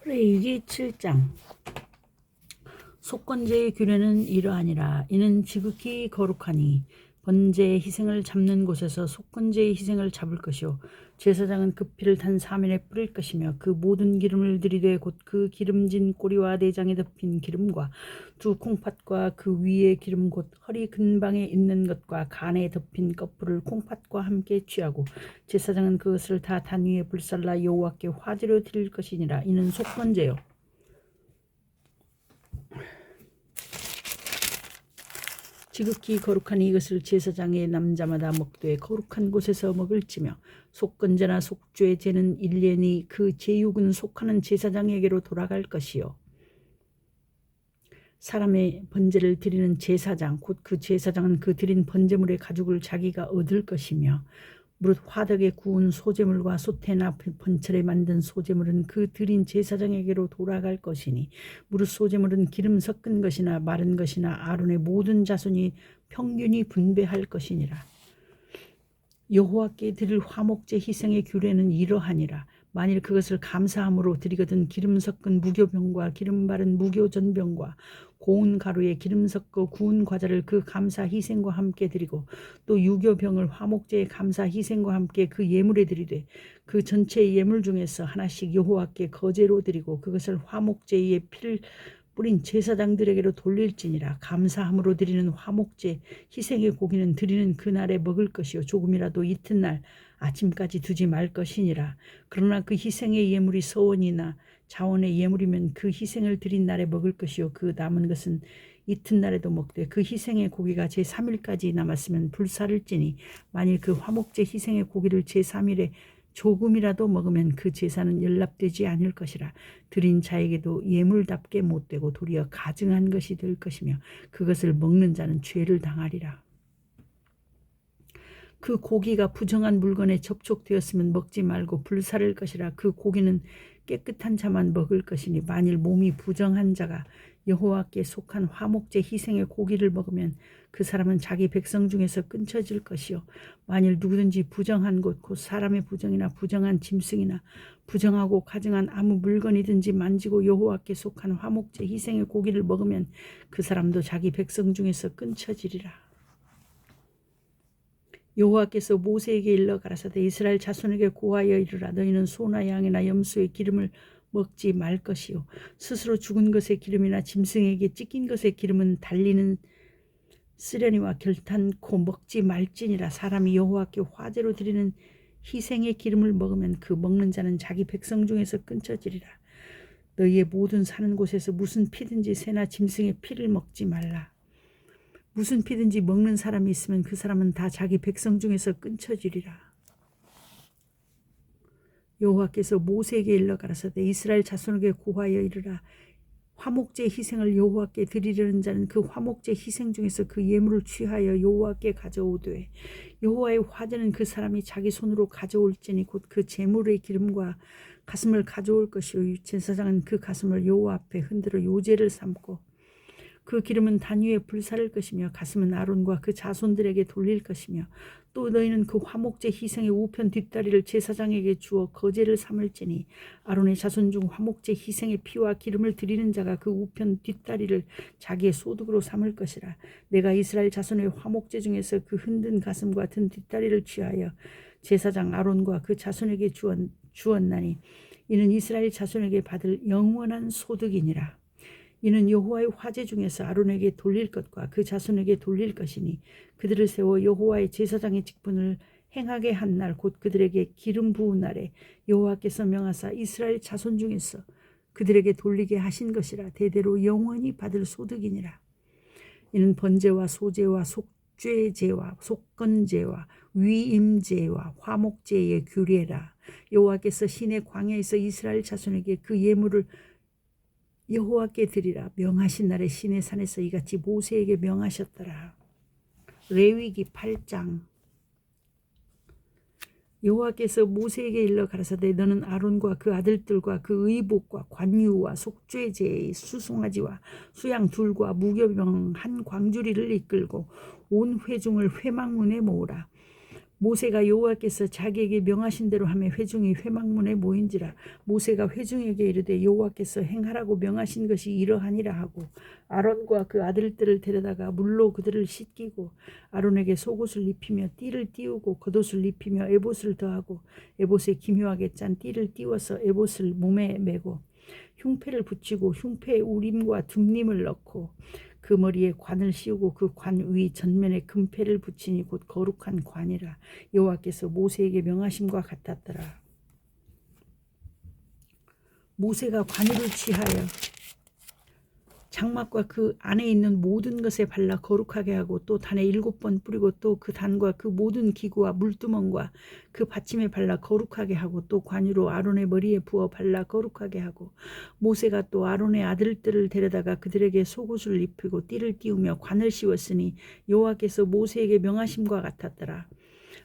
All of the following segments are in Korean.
레위기 7장. 속건제의 규례는 이러하니라. 이는 지극히 거룩하니 번제의 희생을 잡는 곳에서 속건제의 희생을 잡을 것이요 제사장은 그 피를 단 3일에 뿌릴 것이며 그 모든 기름을 들이되 곧 그 기름진 꼬리와 내장에 덮인 기름과 두 콩팥과 그 위에 기름 곧 허리 근방에 있는 것과 간에 덮인 거풀을 콩팥과 함께 취하고 제사장은 그것을 다 단 위에 불살라 여호와께 화제로 드릴 것이니라. 이는 속건제요 지극히 거룩하니 이것을 제사장의 남자마다 먹되 거룩한 곳에서 먹을지며 속건제나 속죄제는 1년이 그 제육은 속하는 제사장에게로 돌아갈 것이요 사람의 번제를 드리는 제사장 곧 그 제사장은 그 드린 번제물의 가죽을 자기가 얻을 것이며 무릇 화덕에 구운 소제물과 소태나 번철에 만든 소제물은 그 드린 제사장에게로 돌아갈 것이니 무릇 소제물은 기름 섞은 것이나 마른 것이나 아론의 모든 자손이 평균이 분배할 것이니라. 여호와께 드릴 화목제 희생의 규례는 이러하니라. 만일 그것을 감사함으로 드리거든 기름 섞은 무교병과 기름 바른 무교전병과 고운 가루에 기름 섞어 구운 과자를 그 감사 희생과 함께 드리고 또 유교병을 화목제의 감사 희생과 함께 그 예물에 드리되 그 전체 예물 중에서 하나씩 여호와께 거제로 드리고 그것을 화목제의 피를 뿌린 제사장들에게로 돌릴지니라. 감사함으로 드리는 화목제 희생의 고기는 드리는 그날에 먹을 것이요 조금이라도 이튿날 아침까지 두지 말 것이니라. 그러나 그 희생의 예물이 서원이나 자원의 예물이면 그 희생을 드린 날에 먹을 것이요 그 남은 것은 이튿날에도 먹되 그 희생의 고기가 제3일까지 남았으면 불사를지니 만일 그 화목제 희생의 고기를 제3일에 조금이라도 먹으면 그 제사는 연락되지 않을 것이라. 드린 자에게도 예물답게 못되고 도리어 가증한 것이 될 것이며 그것을 먹는 자는 죄를 당하리라. 그 고기가 부정한 물건에 접촉되었으면 먹지 말고 불사를 것이라. 그 고기는 깨끗한 자만 먹을 것이니 만일 몸이 부정한 자가 여호와께 속한 화목제 희생의 고기를 먹으면 그 사람은 자기 백성 중에서 끊쳐질 것이요 만일 누구든지 부정한 것 곧 사람의 부정이나 부정한 짐승이나 부정하고 가증한 아무 물건이든지 만지고 여호와께 속한 화목제 희생의 고기를 먹으면 그 사람도 자기 백성 중에서 끊쳐지리라. 여호와께서 모세에게 일러 가라사대 이스라엘 자손에게 고하여 이르라. 너희는 소나 양이나 염소의 기름을 먹지 말 것이요 스스로 죽은 것의 기름이나 짐승에게 찢긴 것의 기름은 달리는 쓰려니와 결탄코 먹지 말지니라. 사람이 여호와께 화제로 드리는 희생의 기름을 먹으면 그 먹는 자는 자기 백성 중에서 끊쳐지리라. 너희의 모든 사는 곳에서 무슨 피든지 새나 짐승의 피를 먹지 말라. 무슨 피든지 먹는 사람이 있으면 그 사람은 다 자기 백성 중에서 끊쳐지리라. 여호와께서 모세에게 일러 가라사대 이스라엘 자손에게 고하여 이르라. 화목제 희생을 여호와께 드리려는 자는 그 화목제 희생 중에서 그 예물을 취하여 여호와께 가져오되 여호와의 화제는 그 사람이 자기 손으로 가져올지니 곧 그 제물의 기름과 가슴을 가져올 것이요 제사장은 그 가슴을 여호와 앞에 흔들어 요제를 삼고 그 기름은 단 위에 불사를 것이며 가슴은 아론과 그 자손들에게 돌릴 것이며 또 너희는 그 화목제 희생의 우편 뒷다리를 제사장에게 주어 거제를 삼을지니 아론의 자손 중 화목제 희생의 피와 기름을 드리는 자가 그 우편 뒷다리를 자기의 소득으로 삼을 것이라. 내가 이스라엘 자손의 화목제 중에서 그 흔든 가슴 같은 뒷다리를 취하여 제사장 아론과 그 자손에게 주었나니 이는 이스라엘 자손에게 받을 영원한 소득이니라. 이는 여호와의 화제 중에서 아론에게 돌릴 것과 그 자손에게 돌릴 것이니 그들을 세워 여호와의 제사장의 직분을 행하게 한 날 곧 그들에게 기름 부은 날에 여호와께서 명하사 이스라엘 자손 중에서 그들에게 돌리게 하신 것이라. 대대로 영원히 받을 소득이니라. 이는 번제와 소제와 속죄제와 속건제와 위임제와 화목제의 규례라. 여호와께서 시내 광야에서 이스라엘 자손에게 그 예물을 여호와께 드리라 명하신 날에 시내 산에서 이같이 모세에게 명하셨더라. 레위기 8장. 여호와께서 모세에게 일러 가라사대 너는 아론과 그 아들들과 그 의복과 관유와 속죄제의 수송아지와 수양 둘과 무교병 한 광주리를 이끌고 온 회중을 회막문에 모으라. 모세가 여호와께서 자기에게 명하신 대로 하며 회중이 회막문에 모인지라. 모세가 회중에게 이르되 여호와께서 행하라고 명하신 것이 이러하니라 하고 아론과 그 아들들을 데려다가 물로 그들을 씻기고 아론에게 속옷을 입히며 띠를 띄우고 겉옷을 입히며 에봇을 더하고 에봇에 기묘하게 짠 띠를 띄워서 에봇을 몸에 메고 흉패를 붙이고 흉패에 우림과 둠림을 넣고 그 머리에 관을 씌우고 그 관 위 전면에 금패를 붙이니 곧 거룩한 관이라. 여호와께서 모세에게 명하심과 같았더라. 모세가 관유를 취하여 장막과 그 안에 있는 모든 것에 발라 거룩하게 하고 또 단에 7번 뿌리고 또 그 단과 그 모든 기구와 물두멍과 그 받침에 발라 거룩하게 하고 또 관유로 아론의 머리에 부어 발라 거룩하게 하고 모세가 또 아론의 아들들을 데려다가 그들에게 속옷을 입히고 띠를 띄우며 관을 씌웠으니 여호와께서 모세에게 명하심과 같았더라.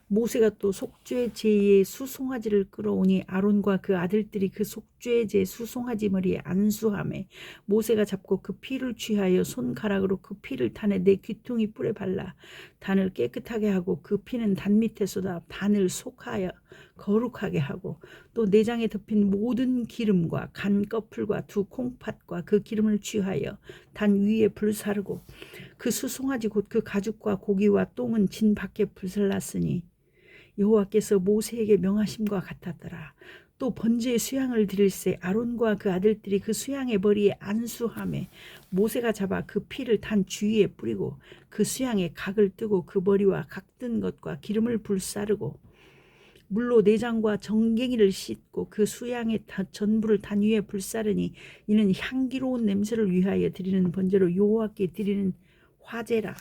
모세가 또 속죄 제의 수송아지를 끌어오니 아론과 그 아들들이 그 속죄 제 수송아지 머리에 안수하매 모세가 잡고 그 피를 취하여 손가락으로 그 피를 단에 내 귀퉁이 뿔에 발라 단을 깨끗하게 하고 그 피는 단 밑에 쏟아 단을 속하여 거룩하게 하고 또 내장에 덮인 모든 기름과 간 꺼풀과 두 콩팥과 그 기름을 취하여 단 위에 불사르고 그 수송아지 곧 그 가죽과 고기와 똥은 진 밖에 불살랐으니 여호와께서 모세에게 명하심과 같았더라. 또 번제의 수양을 드릴새 아론과 그 아들들이 그 수양의 머리에 안수하매 모세가 잡아 그 피를 단 주위에 뿌리고 그 수양의 각을 뜨고 그 머리와 각든 것과 기름을 불사르고 물로 내장과 정갱이를 씻고 그 수양의 전부를 단 위에 불사르니 이는 향기로운 냄새를 위하여 드리는 번제로 여호와께 드리는 화제라.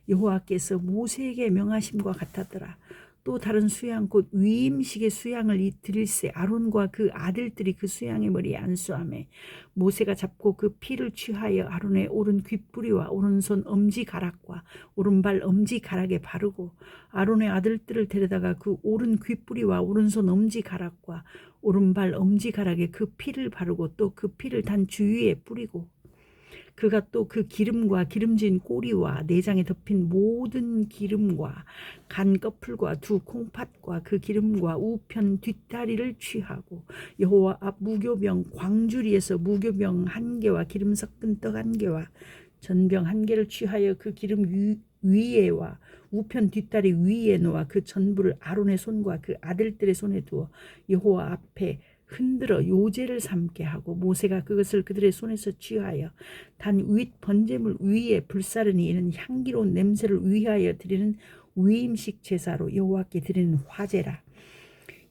여호와께서 모세에게 명하심과 같았더라. 또 다른 수양 곧 위임식의 수양을 드릴새 아론과 그 아들들이 그 수양의 머리에 안수하매 모세가 잡고 그 피를 취하여 아론의 오른 귓뿌리와 오른손 엄지가락과 오른발 엄지가락에 바르고 아론의 아들들을 데려다가 그 오른 귓뿌리와 오른손 엄지가락과 오른발 엄지가락에 그 피를 바르고 또 그 피를 단 주위에 뿌리고 그가 또 그 기름과 기름진 꼬리와 내장에 덮인 모든 기름과 간 꺼풀과 두 콩팥과 그 기름과 우편 뒷다리를 취하고 여호와 앞 무교병 광주리에서 무교병 1개와 기름 섞은 떡 1개와 전병 1개를 취하여 그 기름 위에와 우편 뒷다리 위에 놓아 그 전부를 아론의 손과 그 아들들의 손에 두어 여호와 앞에 흔들어 요제를 삼게 하고 모세가 그것을 그들의 손에서 취하여 단 윗 번제물 위에 불사르니 이는 향기로운 냄새를 위하여 드리는 위임식 제사로 여호와께 드리는 화제라.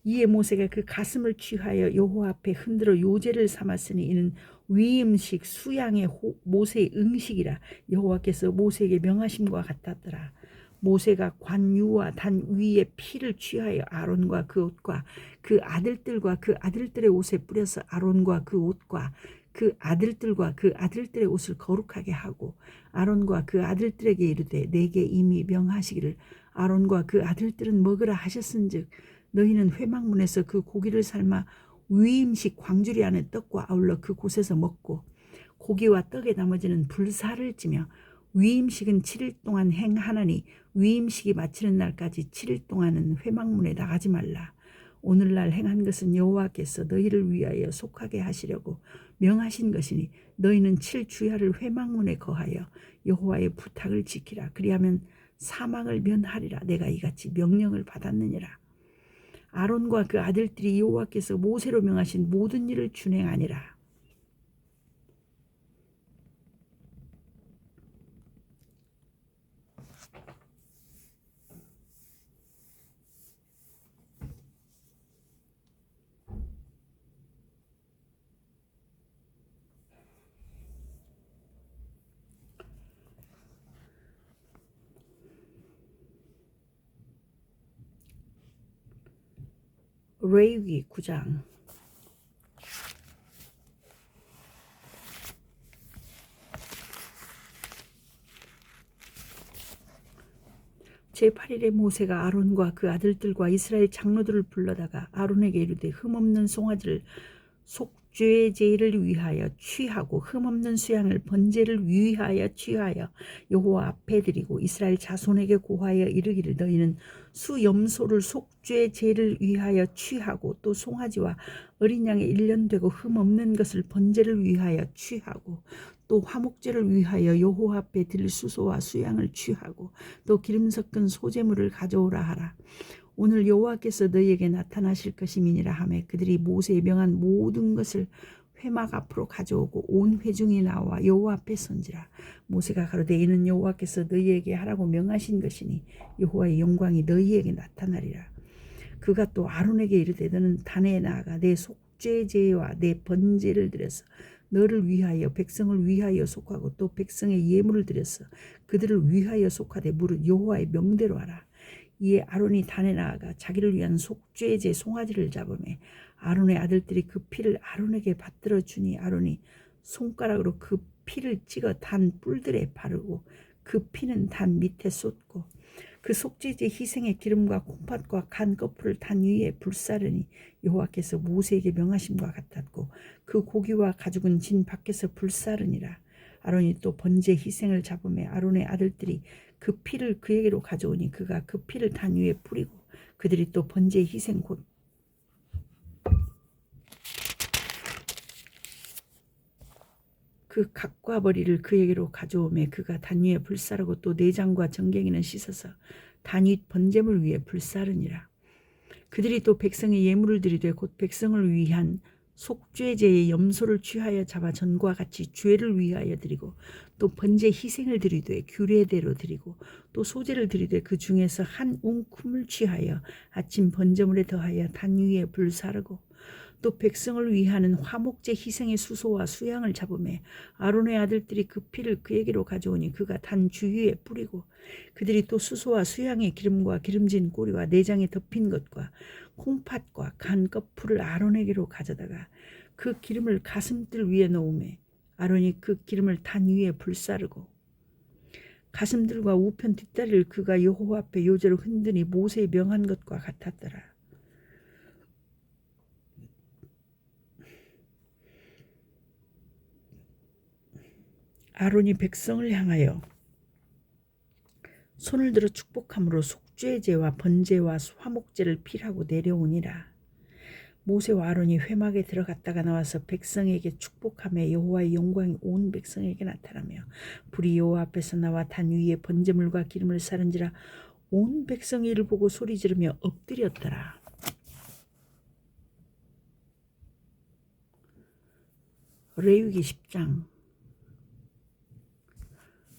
이에 모세가 그 가슴을 취하여 여호와 앞에 흔들어 요제를 삼았으니 이는 위임식 수양의 모세의 응식이라. 여호와께서 모세에게 명하심과 같았더라. 모세가 관유와 단 위에 피를 취하여 아론과 그 옷과 그 아들들과 그 아들들의 옷에 뿌려서 아론과 그 옷과 그 아들들과 그 아들들의 옷을 거룩하게 하고 아론과 그 아들들에게 이르되 내게 이미 명하시기를 아론과 그 아들들은 먹으라 하셨은즉 너희는 회막문에서 그 고기를 삶아 위임식 광주리 안에 떡과 아울러 그 곳에서 먹고 고기와 떡의 나머지는 불사를 찌며 위임식은 7일 동안 행하나니 위임식이 마치는 날까지 7일 동안은 회막문에 나가지 말라. 오늘날 행한 것은 여호와께서 너희를 위하여 속하게 하시려고 명하신 것이니 너희는 7주야를 회막문에 거하여 여호와의 부탁을 지키라. 그리하면 사망을 면하리라. 내가 이같이 명령을 받았느니라. 아론과 그 아들들이 여호와께서 모세로 명하신 모든 일을 준행하니라. 레위기 9장. 제8일에 모세가 아론과 그 아들들과 이스라엘 장로들을 불러다가 아론에게 이르되 흠없는 송아지를 속죄의 제를 위하여 취하고 흠없는 수양을 번제를 위하여 취하여 여호와 앞에 드리고 이스라엘 자손에게 고하여 이르기를 너희는 수염소를 속죄의 제를 위하여 취하고 또 송아지와 어린 양의 1년 되고 흠없는 것을 번제를 위하여 취하고 또 화목제를 위하여 여호와 앞에 드릴 수소와 수양을 취하고 또 기름 섞은 소제물을 가져오라 하라. 오늘 여호와께서 너희에게 나타나실 것임이니라 하매 그들이 모세의 명한 모든 것을 회막 앞으로 가져오고 온 회중이 나와 여호와 앞에 선지라. 모세가 가로되 이는 여호와께서 너희에게 하라고 명하신 것이니 여호와의 영광이 너희에게 나타나리라. 그가 또 아론에게 이르되 너는 단에 나아가 내 속죄제와 내 번제를 드려서 너를 위하여 백성을 위하여 속하고 또 백성의 예물을 드려서 그들을 위하여 속하되 무릇 여호와의 명대로 하라. 이에 아론이 단에 나아가 자기를 위한 속죄제 송아지를 잡으매 아론의 아들들이 그 피를 아론에게 받들어 주니 아론이 손가락으로 그 피를 찍어 단 뿔들에 바르고 그 피는 단 밑에 쏟고 그 속죄제 희생의 기름과 콩팥과 간 거풀을 단 위에 불사르니 여호와께서 모세에게 명하심과 같았고 그 고기와 가죽은 진 밖에서 불사르니라. 아론이 또 번제 희생을 잡으매 아론의 아들들이 그 피를 그에게로 가져오니 그가 그 피를 단 위에 뿌리고 그들이 또 번제 희생 곧 그 각과 머리를 그에게로 가져오매 그가 단 위에 불사르고 또 내장과 정갱이는 씻어서 단 윗 번제물 위에 불사르니라. 그들이 또 백성의 예물을 드리되 곧 백성을 위한 속죄제의 염소를 취하여 잡아 전과 같이 죄를 위하여 드리고 또 번제 희생을 드리되 규례대로 드리고 또 소제를 드리되 그 중에서 한 웅큼을 취하여 아침 번제물에 더하여 단 위에 불사르고 또 백성을 위하는 화목제 희생의 수소와 수양을 잡으매 아론의 아들들이 그 피를 그에게로 가져오니 그가 단 주위에 뿌리고 그들이 또 수소와 수양의 기름과 기름진 꼬리와 내장에 덮인 것과 콩팥과 간 거풀을 아론에게로 가져다가 그 기름을 가슴들 위에 놓으매 아론이 그 기름을 단 위에 불사르고 가슴들과 우편 뒷다리를 그가 여호와 앞에 요제로 흔드니 모세의 명한 것과 같았더라. 아론이 백성을 향하여 손을 들어 축복함으로 속죄제와 번제와 화목제를 필하고 내려오니라. 모세와 아론이 회막에 들어갔다가 나와서 백성에게 축복하며 여호와의 영광이 온 백성에게 나타나며 불이 여호와 앞에서 나와 단 위에 번제물과 기름을 사른지라. 온 백성이 이를 보고 소리 지르며 엎드렸더라. 레위기 10장.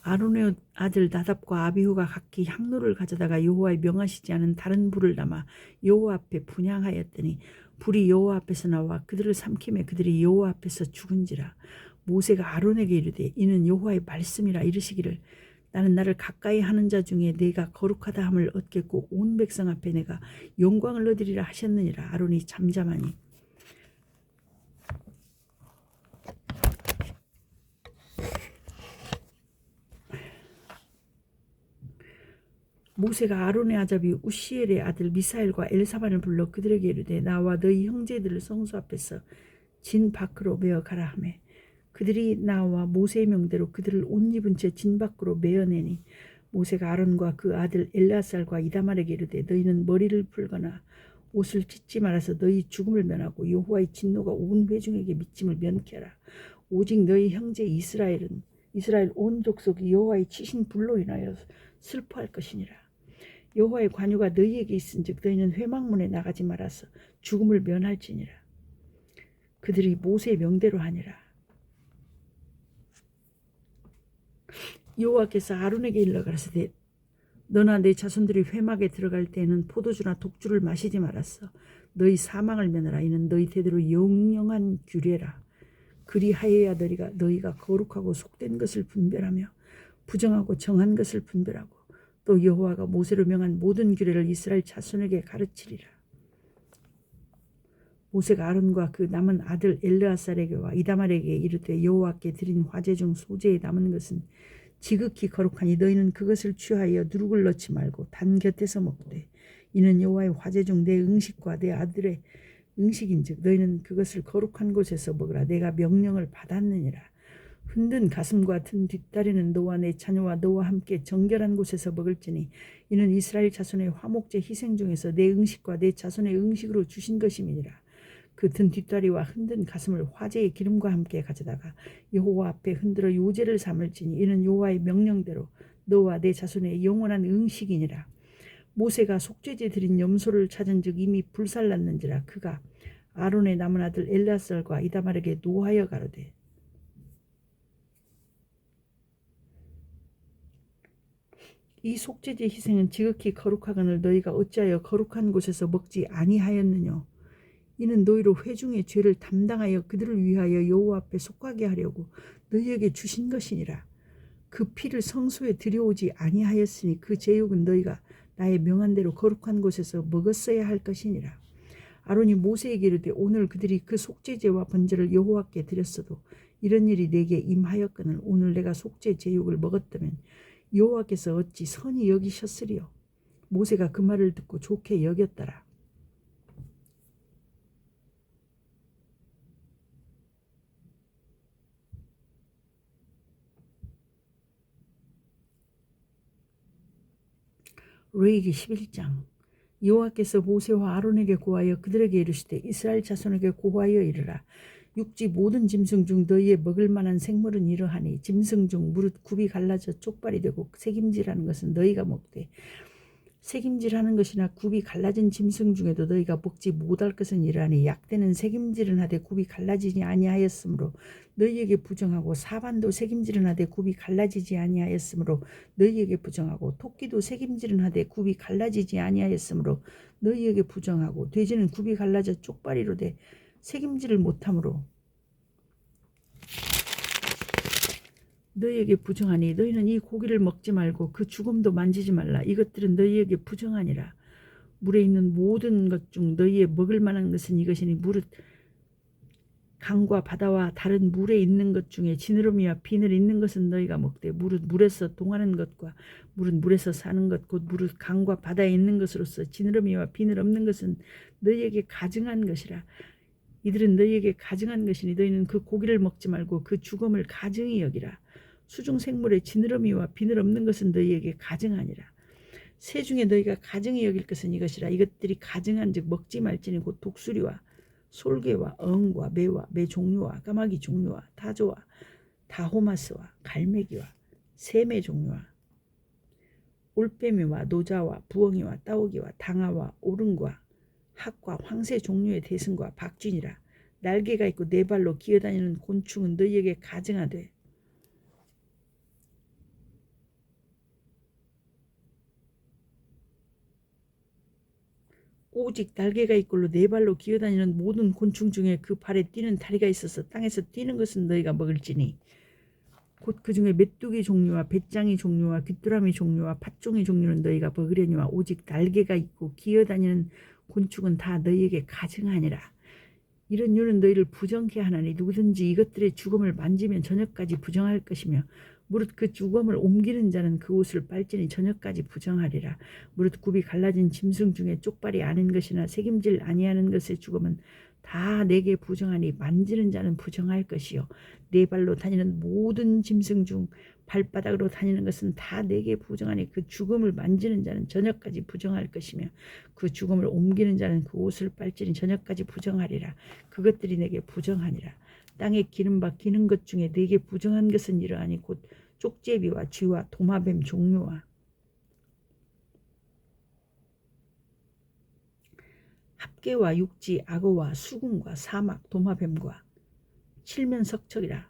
아론의 아들 나답과 아비후가 각기 향로를 가져다가 여호와의 명하시지 않은 다른 불을 담아 여호와 앞에 분향하였더니 불이 여호와 앞에서 나와 그들을 삼키매 그들이 여호와 앞에서 죽은지라. 모세가 아론에게 이르되 이는 여호와의 말씀이라. 이르시기를 나는 나를 가까이 하는 자 중에 내가 거룩하다 함을 얻겠고 온 백성 앞에 내가 영광을 얻으리라 하셨느니라. 아론이 잠잠하니 모세가 아론의 아잡이 우시엘의 아들 미사엘과 엘사반을 불러 그들에게 이르되 나와 너희 형제들을 성소 앞에서 진 밖으로 메어 가라 하매 그들이 나와 모세의 명대로 그들을 옷 입은 채 진 밖으로 메어내니 모세가 아론과 그 아들 엘르아살과 이다말에게 이르되 너희는 머리를 풀거나 옷을 찢지 말아서 너희 죽음을 면하고 여호와의 진노가 온 회중에게 미침을 면케하라. 오직 너희 형제 이스라엘 온 족속이 여호와의 치신 불로 인하여 슬퍼할 것이니라. 여호와의 관유가 너희에게 있은즉 너희는 회막문에 나가지 말아서 죽음을 면할지니라. 그들이 모세의 명대로 하니라. 여호와께서 아론에게 일러 가라사대 너나 내 자손들이 회막에 들어갈 때에는 포도주나 독주를 마시지 말았어. 너희 사망을 면하라. 이는 너희 대대로 영영한 규례라. 그리하여야 너희가 거룩하고 속된 것을 분별하며 부정하고 정한 것을 분별하고 또 여호와가 모세로 명한 모든 규례를 이스라엘 자손에게 가르치리라. 모세가 아론과 그 남은 아들 엘르아살에게와 이다말에게 이르되 여호와께 드린 화제 중 소제에 남은 것은 지극히 거룩하니 너희는 그것을 취하여 누룩을 넣지 말고 단 곁에서 먹되 이는 여호와의 화제 중 내 음식과 내 아들의 음식인즉 너희는 그것을 거룩한 곳에서 먹으라. 내가 명령을 받았느니라. 흔든 가슴과 든 뒷다리는 너와 내 자녀와 너와 함께 정결한 곳에서 먹을지니 이는 이스라엘 자손의 화목제 희생 중에서 내 음식과 내 자손의 음식으로 주신 것임이니라. 그 든 뒷다리와 흔든 가슴을 화제의 기름과 함께 가져다가 여호와 앞에 흔들어 요제를 삼을지니 이는 여호와의 명령대로 너와 내 자손의 영원한 음식이니라. 모세가 속죄제 드린 염소를 찾은즉 이미 불살랐는지라. 그가 아론의 남은 아들 엘르아살과 이다말에게 노하여 가로되 이 속죄제 희생은 지극히 거룩하거늘 너희가 어찌하여 거룩한 곳에서 먹지 아니하였느냐. 이는 너희로 회중의 죄를 담당하여 그들을 위하여 여호와 앞에 속하게 하려고 너희에게 주신 것이니라. 그 피를 성소에 들여오지 아니하였으니 그 제육은 너희가 나의 명한 대로 거룩한 곳에서 먹었어야 할 것이니라. 아론이 모세에게 이르되 오늘 그들이 그 속죄제와 번제를 여호와께 드렸어도 이런 일이 내게 임하였거늘 오늘 내가 속죄 제육을 먹었다면 여호와께서 어찌 선히 여기셨으리요. 모세가 그 말을 듣고 좋게 여겼더라. 레위기 11장. 여호와께서 모세와 아론에게 고하여 그들에게 이르시되 이스라엘 자손에게 고하여 이르라. 육지 모든 짐승 중 너희의 먹을 만한 생물은 이러하니 짐승 중 무릇 굽이 갈라져 쪽발이 되고 새김질하는 것은 너희가 먹되 새김질하는 것이나 굽이 갈라진 짐승 중에도 너희가 먹지 못할 것은 이러하니 약대는 새김질은 하되 굽이 갈라지지 아니하였으므로 너희에게 부정하고 사반도 새김질은 하되 굽이 갈라지지 아니하였으므로 너희에게 부정하고 토끼도 새김질은 하되 굽이 갈라지지 아니하였으므로 너희에게 부정하고 돼지는 굽이 갈라져 쪽발이로 돼 새김질을 못하므로 너희에게 부정하니 너희는 이 고기를 먹지 말고 그 죽음도 만지지 말라. 이것들은 너희에게 부정하니라. 물에 있는 모든 것 중 너희의 먹을 만한 것은 이것이니 무릇 강과 바다와 다른 물에 있는 것 중에 지느러미와 비늘 있는 것은 너희가 먹되 무릇 물에서 동하는 것과 무릇 물에서 사는 것 곧 무릇 강과 바다에 있는 것으로서 지느러미와 비늘 없는 것은 너희에게 가증한 것이라. 이들은 너희에게 가증한 것이니 너희는 그 고기를 먹지 말고 그 죽음을 가증히 여기라. 수중 생물의 지느러미와 비늘 없는 것은 너희에게 가증하니라. 새 중에 너희가 가증히 여길 것은 이것이라. 이것들이 가증한즉 먹지 말지니 곧 독수리와 솔개와 어흥과 매와 매 종류와 까마귀 종류와 타조와 다호마스와 갈매기와 새매 종류와 올빼미와 노자와 부엉이와 따오기와 당아와 오름과 학과 황새 종류의 대승과 박쥐니라. 날개가 있고 네 발로 기어다니는 곤충은 너희에게 가증하되 오직 날개가 있걸로 네 발로 기어다니는 모든 곤충 중에 그 발에 뛰는 다리가 있어서 땅에서 뛰는 것은 너희가 먹을지니 곧 그 중에 메뚜기 종류와 배짱이 종류와 귀뚜라미 종류와 팥종이 종류는 너희가 먹으려니와 오직 날개가 있고 기어다니는 곤충은 다 너희에게 가증하니라. 이런 유는 너희를 부정케 하나니 누구든지 이것들의 죽음을 만지면 저녁까지 부정할 것이며 무릇 그 죽음을 옮기는 자는 그 옷을 빨지니 저녁까지 부정하리라. 무릇 굽이 갈라진 짐승 중에 쪽발이 아닌 것이나 새김질 아니하는 것의 죽음은 다 내게 부정하니 만지는 자는 부정할 것이요 네 발로 다니는 모든 짐승 중 발바닥으로 다니는 것은 다 내게 부정하니 그 죽음을 만지는 자는 저녁까지 부정할 것이며 그 죽음을 옮기는 자는 그 옷을 빨지니 저녁까지 부정하리라. 그것들이 내게 부정하니라. 땅에 기름 박히는 것 중에 내게 부정한 것은 이러하니 곧 쪽제비와 쥐와 도마뱀 종류와 합계와 육지 악어와 수군과 사막 도마뱀과 칠면석척이라.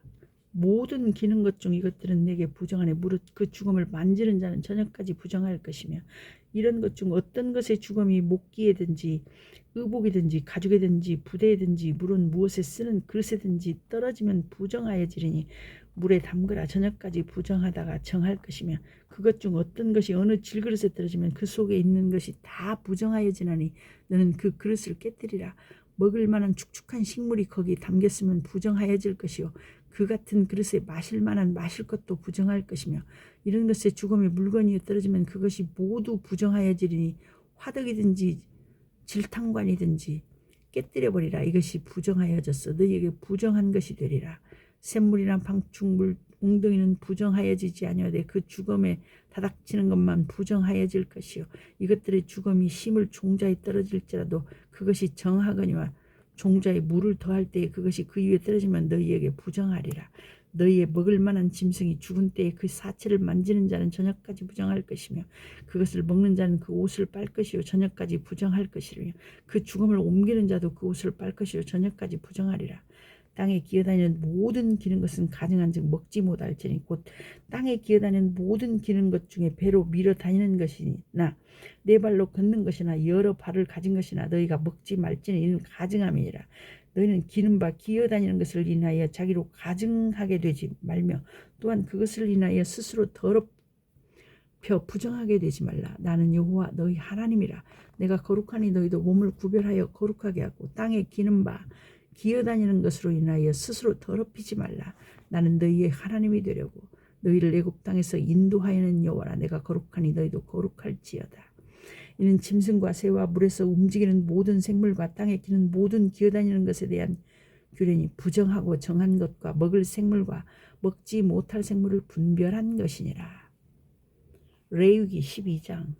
모든 기는 것 중 이것들은 내게 부정하니 무릇 그 죽음을 만지는 자는 저녁까지 부정할 것이며 이런 것 중 어떤 것의 죽음이 목기에든지 의복이든지 가죽이든지 부대이든지 물은 무엇에 쓰는 그릇에든지 떨어지면 부정하여지리니 물에 담그라. 저녁까지 부정하다가 정할 것이며 그것 중 어떤 것이 어느 질그릇에 떨어지면 그 속에 있는 것이 다 부정하여지나니 너는 그 그릇을 깨뜨리라. 먹을 만한 축축한 식물이 거기 담겼으면 부정하여질 것이요 그 같은 그릇에 마실 만한 마실 것도 부정할 것이며 이런 것에 죽음의 물건이 떨어지면 그것이 모두 부정하여지리니 화덕이든지 질탕관이든지 깨뜨려 버리라. 이것이 부정하여졌어. 너희에게 부정한 것이 되리라. 샘물이나 방충물 웅덩이는 부정하여지지 아니하되 그 죽음에 다닥치는 것만 부정하여질 것이요 이것들의 죽음이 심을 종자에 떨어질지라도 그것이 정하거니와 종자에 물을 더할 때에 그것이 그 위에 떨어지면 너희에게 부정하리라. 너희의 먹을 만한 짐승이 죽은 때에 그 사체를 만지는 자는 저녁까지 부정할 것이며 그것을 먹는 자는 그 옷을 빨 것이요 저녁까지 부정할 것이며 그 죽음을 옮기는 자도 그 옷을 빨 것이요 저녁까지 부정하리라. 땅에 기어다니는 모든 기는 것은 가증한즉 먹지 못할지니 곧 땅에 기어다니는 모든 기는 것 중에 배로 밀어 다니는 것이나 네 발로 걷는 것이나 여러 발을 가진 것이나 너희가 먹지 말지니 이는 가증함이니라. 너희는 기는 바 기어다니는 것을 인하여 자기로 가증하게 되지 말며 또한 그것을 인하여 스스로 더럽혀 부정하게 되지 말라. 나는 여호와 너희 하나님이라. 내가 거룩하니 너희도 몸을 구별하여 거룩하게 하고 땅에 기는 바 기어다니는 것으로 인하여 스스로 더럽히지 말라. 나는 너희의 하나님이 되려고 너희를 애굽 땅에서 인도하여는 여호와라. 내가 거룩하니 너희도 거룩할지어다. 이는 짐승과 새와 물에서 움직이는 모든 생물과 땅에 기는 모든 기어다니는 것에 대한 규례니 부정하고 정한 것과 먹을 생물과 먹지 못할 생물을 분별한 것이니라. 레위기 12장.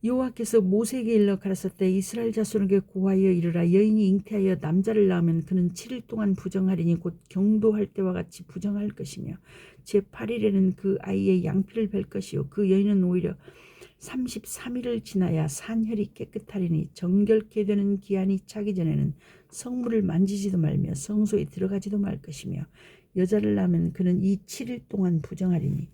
여호와께서 모세에게 일러 가라사대 이스라엘 자손에게 고하여 이르라. 여인이 잉태하여 남자를 낳으면 그는 7일 동안 부정하리니 곧 경도할 때와 같이 부정할 것이며 제8일에는 그 아이의 양피를 벨 것이요 그 여인은 오히려 33일을 지나야 산혈이 깨끗하리니 정결케 되는 기한이 차기 전에는 성물을 만지지도 말며 성소에 들어가지도 말 것이며 여자를 낳으면 그는 이 7일 동안 부정하리니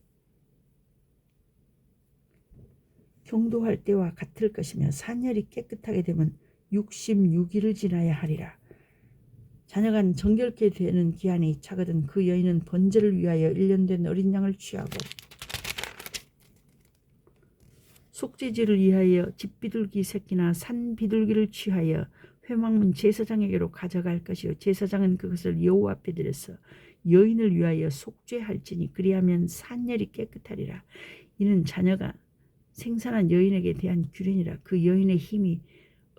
경도할 때와 같을 것이며 산혈이 깨끗하게 되면 66일을 지나야 하리라. 자녀가 정결케 되는 기한이 차거든 그 여인은 번제를 위하여 1년 된 어린 양을 취하고 속죄제를 위하여 집비둘기 새끼나 산비둘기를 취하여 회막문 제사장에게로 가져갈 것이요 제사장은 그것을 여호와 앞에 들여서 여인을 위하여 속죄할지니 그리하면 산혈이 깨끗하리라. 이는 자녀가 생산한 여인에게 대한 규례니라. 그 여인의 힘이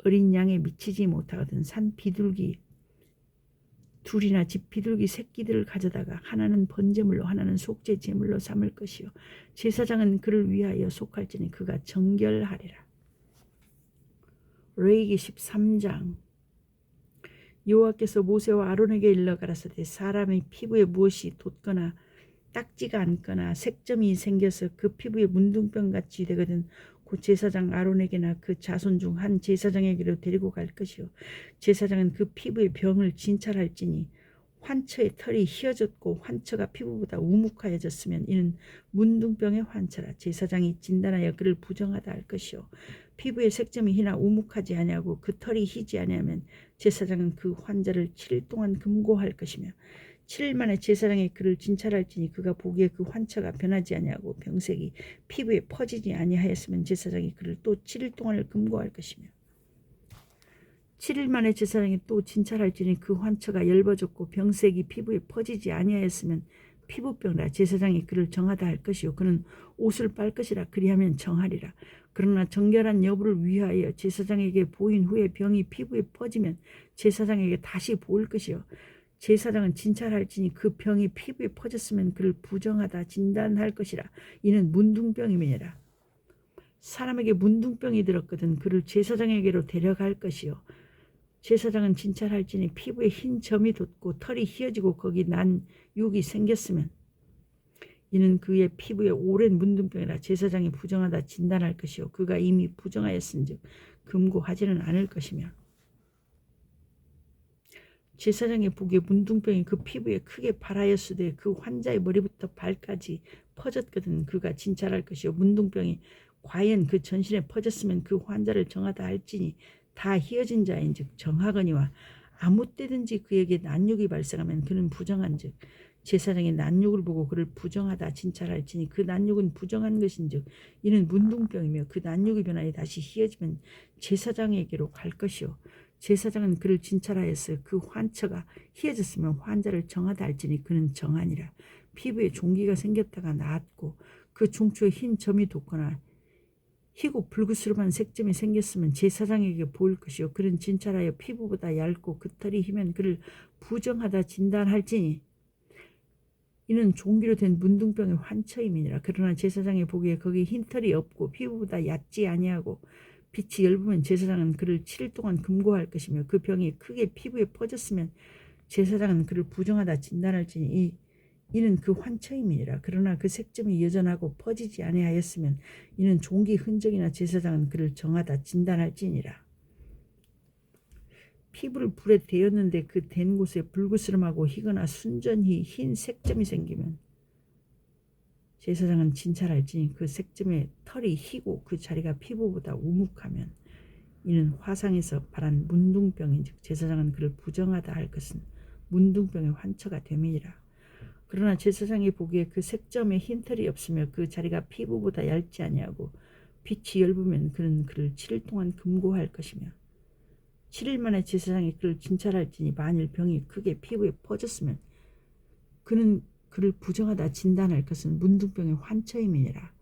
어린 양에 미치지 못하거든 산 비둘기 둘이나 집 비둘기 새끼들을 가져다가 하나는 번제물로 하나는 속죄 제물로 삼을 것이요 제사장은 그를 위하여 속할지니 그가 정결하리라. 레위기 13장. 여호와께서 모세와 아론에게 일러 가라사대 사람의 피부에 무엇이 돋거나 딱지가 않거나 색점이 생겨서 그 피부에 문둥병같이 되거든 곧 제사장 아론에게나 그 자손 중 한 제사장에게로 데리고 갈 것이요 제사장은 그 피부의 병을 진찰할지니 환처의 털이 휘어졌고 환처가 피부보다 우묵하여졌으면 이는 문둥병의 환처라. 제사장이 진단하여 그를 부정하다 할 것이요 피부의 색점이 희나 우묵하지 아니하고 그 털이 희지 아니하면 제사장은 그 환자를 7일 동안 금고할 것이며 7일 만에 제사장이 그를 진찰할지니 그가 보기에 그 환처가 변하지 아니하고 병색이 피부에 퍼지지 아니하였으면 제사장이 그를 또 7일 동안을 금고할 것이며 7일 만에 제사장이 또 진찰할지니 그 환처가 엷어졌고 병색이 피부에 퍼지지 아니하였으면 피부병이라. 제사장이 그를 정하다 할 것이요 그는 옷을 빨 것이라. 그리하면 정하리라. 그러나 정결한 여부를 위하여 제사장에게 보인 후에 병이 피부에 퍼지면 제사장에게 다시 보일 것이요 제사장은 진찰할지니 그 병이 피부에 퍼졌으면 그를 부정하다 진단할 것이라. 이는 문둥병임이니라. 사람에게 문둥병이 들었거든 그를 제사장에게로 데려갈 것이요 제사장은 진찰할지니 피부에 흰 점이 돋고 털이 휘어지고 거기 난 육이 생겼으면 이는 그의 피부에 오랜 문둥병이라. 제사장이 부정하다 진단할 것이요 그가 이미 부정하였은즉 금고하지는 않을 것이며 제사장의 보기에 문둥병이 그 피부에 크게 발하였으되 그 환자의 머리부터 발까지 퍼졌거든 그가 진찰할 것이요 문둥병이 과연 그 전신에 퍼졌으면 그 환자를 정하다 할지니 다 휘어진 자인즉 정하거니와 아무 때든지 그에게 난육이 발생하면 그는 부정한즉 제사장이 난육을 보고 그를 부정하다 진찰할지니 그 난육은 부정한 것인즉 이는 문둥병이며 그 난육이 변하여 다시 휘어지면 제사장에게로 갈 것이요 제사장은 그를 진찰하여서 그 환처가 휘어졌으면 환자를 정하다 할지니 그는 정하니라. 피부에 종기가 생겼다가 나았고 그 중추에 흰 점이 돋거나 희고 불그스름한 색점이 생겼으면 제사장에게 보일 것이요 그는 진찰하여 피부보다 얇고 그 털이 희면 그를 부정하다 진단할지니 이는 종기로 된 문둥병의 환처임이니라. 그러나 제사장이 보기에 거기 흰 털이 없고 피부보다 얕지 아니하고 빛이 엷으면 제사장은 그를 7일 동안 금고할 것이며 그 병이 크게 피부에 퍼졌으면 제사장은 그를 부정하다 진단할지니 이는 그 환처임이니라. 그러나 그 색점이 여전하고 퍼지지 아니하였으면 이는 종기 흔적이나 제사장은 그를 정하다 진단할지니라. 피부를 불에 데웠는데 그 댄 곳에 불그스름하고 희거나 순전히 흰 색점이 생기면 제사장은 진찰할지니 그 색점의 털이 희고 그 자리가 피부보다 우묵하면 이는 화상에서 발한 문둥병인즉 제사장은 그를 부정하다 할 것은 문둥병의 환처가 됨이니라. 그러나 제사장이 보기에 그 색점에 흰 털이 없으며 그 자리가 피부보다 얇지 아니하고 빛이 엷으면 그는 그를 7일 동안 금고할 것이며 7일 만에 제사장이 그를 진찰할지니 만일 병이 크게 피부에 퍼졌으면 그는 그를 부정하다 진단할 것은 문둥병의 환처임이니라.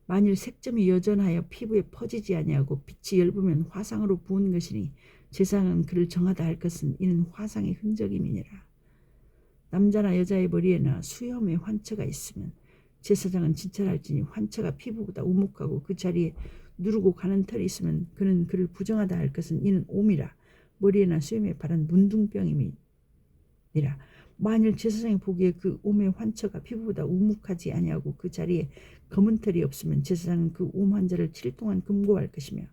만일 색점이 여전하여 피부에 퍼지지 아니하고 빛이 엷으면 화상으로 부은 것이니 제사장은 그를 정하다 할 것은 이는 화상의 흔적임이니라. 남자나 여자의 머리에나 수염에 환처가 있으면 제사장은 진찰할지니 환처가 피부보다 우묵하고 그 자리에 누르고 가는 털이 있으면 그는 그를 부정하다 할 것은 이는 옴이라. 머리에나 수염에 바른 문둥병임이니라. 만일 제사장이 보기에 그 옴의 환처가 피부보다 우묵하지 아니하고 그 자리에 검은 털이 없으면 제사장은 그 옴 환자를 7일 동안 금고할 것이며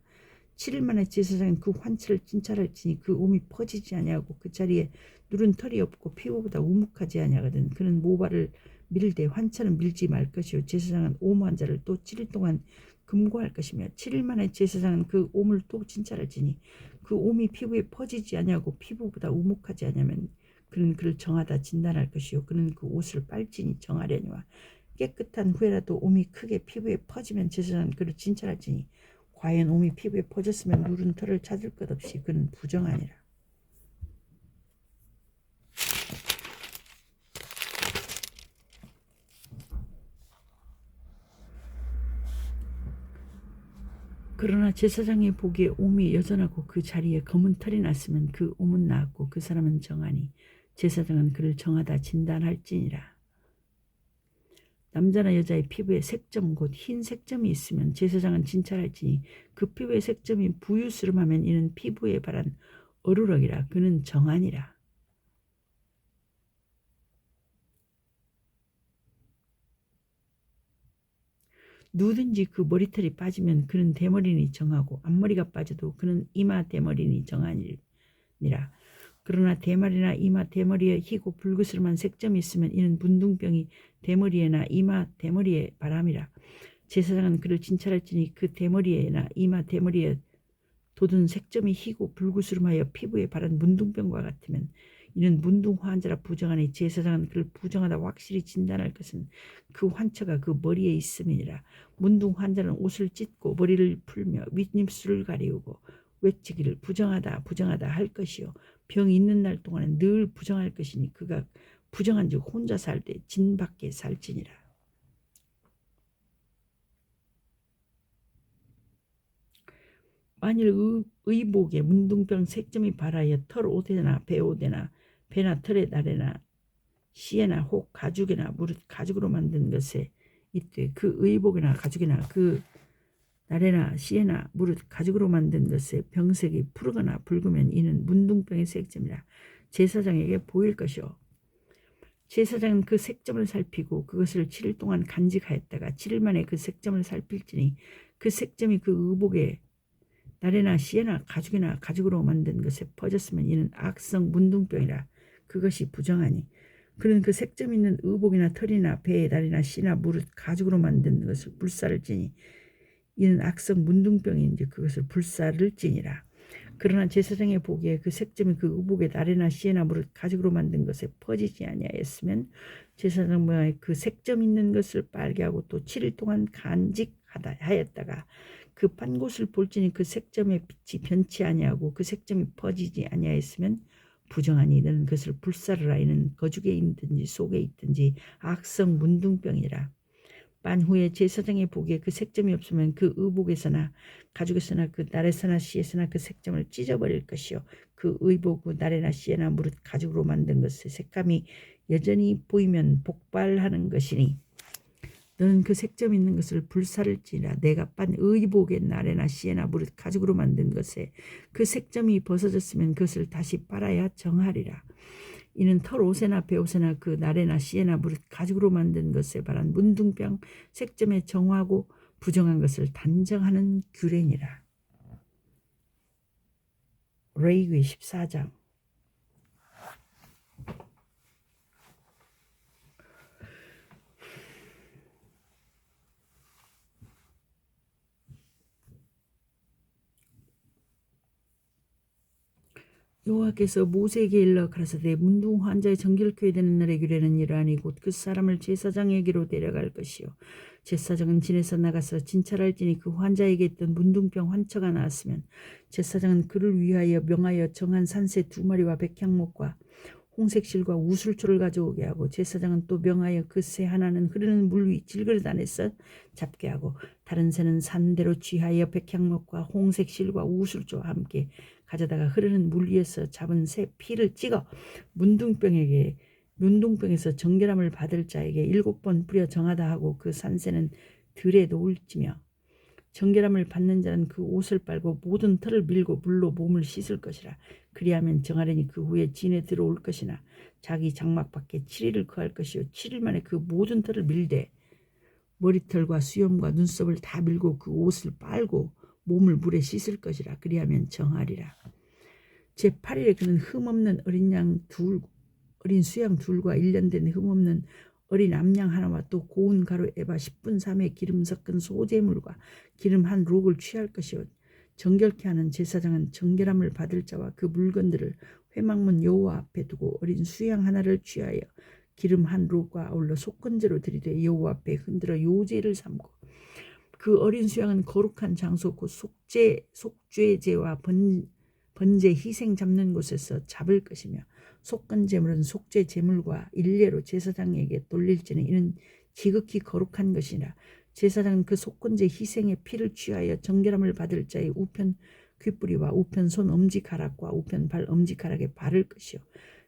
7일 만에 제사장은 그 환처를 진찰할지니 그 옴이 퍼지지 아니하고 그 자리에 누른 털이 없고 피부보다 우묵하지 아니하거든 그는 모발을 밀되 환처는 밀지 말 것이요 제사장은 옴 환자를 또 7일 동안 금고할 것이며 7일 만에 제사장은 그 옴을 또 진찰할지니 그 옴이 피부에 퍼지지 아니하고 피부보다 우묵하지 아니하면 그는 그를 정하다 진단할 것이요 그는 그 옷을 빨지니 정하려니와 깨끗한 후에라도 옴이 크게 피부에 퍼지면 제사장은 그를 진찰할지니 과연 옴이 피부에 퍼졌으면 누른 털을 찾을 것 없이 그는 부정하니라. 그러나 제사장이 보기에 옴이 여전하고 그 자리에 검은 털이 났으면 그 옴은 나았고 그 사람은 정하니 제사장은 그를 정하다 진단할지니라. 남자나 여자의 피부에 색점 곧 흰 색점이 있으면 제사장은 진찰할지니 그 피부의 색점이 부유스름하면 이는 피부에 바란 어루럭이라 그는 정하니라. 누구든지 그 머리털이 빠지면 그는 대머리니 정하고 앞머리가 빠져도 그는 이마 대머리니 정하니라. 그러나 대머리나 이마 대머리에 희고 불그스름한 색점이 있으면 이는 문둥병이 대머리에나 이마 대머리에 바람이라. 제사장은 그를 진찰할지니 그 대머리에나 이마 대머리에 돋은 색점이 희고 불그스름하여 피부에 바른 문둥병과 같으면 이는 문둥 환자라 부정하니 제사장은 그를 부정하다 확실히 진단할 것은 그 환처가 그 머리에 있음이니라. 문둥 환자는 옷을 찢고 머리를 풀며 윗입술을 가리우고 외치기를 부정하다 부정하다 할 것이요 병이 있는 날 동안은 늘 부정할 것이니 그가 부정한즉 혼자 살 때 진 밖에 살지니라. 만일 의복에 문둥병 색점이 발하여 털 옷에나 배 옷에나 배나 털에 나래나 씨에나 혹 가죽에나 무릇 가죽으로 만든 것에 있되 그 의복이나 가죽이나 그 나래나 씨에나 무릇 가죽으로 만든 것에 병색이 푸르거나 붉으면 이는 문둥병의 색점이라 제사장에게 보일 것이요 제사장은 그 색점을 살피고 그것을 7일 동안 간직하였다가 7일 만에 그 색점을 살필지니 그 색점이 그 의복에 나래나 씨에나 가죽이나 가죽으로 만든 것에 퍼졌으면 이는 악성 문둥병이라 그것이 부정하니 그는 그 색점 있는 의복이나 털이나 배에 나래나 씨나 무릇 가죽으로 만든 것을 불사를 지니 이는 악성 문둥병인지 그것을 불사를 지니라. 그러나 제사장의 보기에 그 색점이 그 의복에 나래나 씨에나 무릇 가죽으로 만든 것에 퍼지지 아니하였으면 제사장의 그 색점 있는 것을 빨게 하고 또 7일 동안 간직하였다가 그 판 곳을 볼지니 그 색점의 빛이 변치 아니하고 그 색점이 퍼지지 아니하였으면 부정하니 너는 그것을 불사르라. 이는 거죽에 있든지 속에 있든지 악성 문둥병이라. 만후에 제사장의 복에 그 색점이 없으면 그 의복에서나 가죽에서나 그 나래서나 씨에서나 그 색점을 찢어버릴 것이요 그 의복 나래나 씨에나 무릇 가죽으로 만든 것의 색감이 여전히 보이면 복발하는 것이니 너는 그 색점 있는 것을 불사를지라 내가 빤 의복의 나래나 씨에나 무릇 가죽으로 만든 것에 그 색점이 벗어졌으면 그것을 다시 빨아야 정하리라. 이는 털옷에나 베옷에나 그 나래나 씨에나 무릇 가죽으로 만든 것에 바란 문둥병 색점에 정하고 부정한 것을 단정하는 규례니라. 레위기 14장. 여호와께서 모세에게 일러 가라사대 문둥 환자의 정결케 되는 날의 규례는 이러하니 곧 그 사람을 제사장에게로 데려갈 것이요 제사장은 진에서 나가서 진찰할지니 그 환자에게 있던 문둥병 환처가 나았으면 제사장은 그를 위하여 명하여 정한 산새 2마리와 백향목과 홍색실과 우술초를 가져오게 하고 제사장은 또 명하여 그 새 하나는 흐르는 물 위 질그릇 안에서 잡게 하고 다른 새는 산대로 취하여 백향목과 홍색실과 우술초와 함께 가져다가 흐르는 물 위에서 잡은 새 피를 찍어 문둥병에서 정결함을 받을 자에게 7번 뿌려 정하다 하고 그 산새는 들에 놓을지며 정결함을 받는 자는 그 옷을 빨고 모든 털을 밀고 물로 몸을 씻을 것이라. 그리하면 정하려니 그 후에 진에 들어올 것이나 자기 장막 밖에 7일을 거할 것이요 7일 만에 그 모든 털을 밀되 머리털과 수염과 눈썹을 다 밀고 그 옷을 빨고 몸을 물에 씻을 것이라. 그리하면 정하리라. 제8일에 그는 흠없는 어린 수양 둘과 1년 된 흠없는 어린 암양 하나와 또 고운 가루 에바 10분 3에 기름 섞은 소재물과 기름 한 록을 취할 것이요 정결케 하는 제사장은 정결함을 받을 자와 그 물건들을 회막문 여호와 앞에 두고 어린 수양 하나를 취하여 기름 한 록과 아울러 속건제로 드리되 여호와 앞에 흔들어 요제를 삼고 그 어린 수양은 거룩한 장소 곧 속죄제와 번제 희생 잡는 곳에서 잡을 것이며 속건제물은 속죄제물과 일례로 제사장에게 돌릴지는 이는 지극히 거룩한 것이라. 제사장은 그 속건제 희생의 피를 취하여 정결함을 받을 자의 우편 귓뿌리와 우편 손 엄지가락과 우편 발 엄지가락에 바를 것이요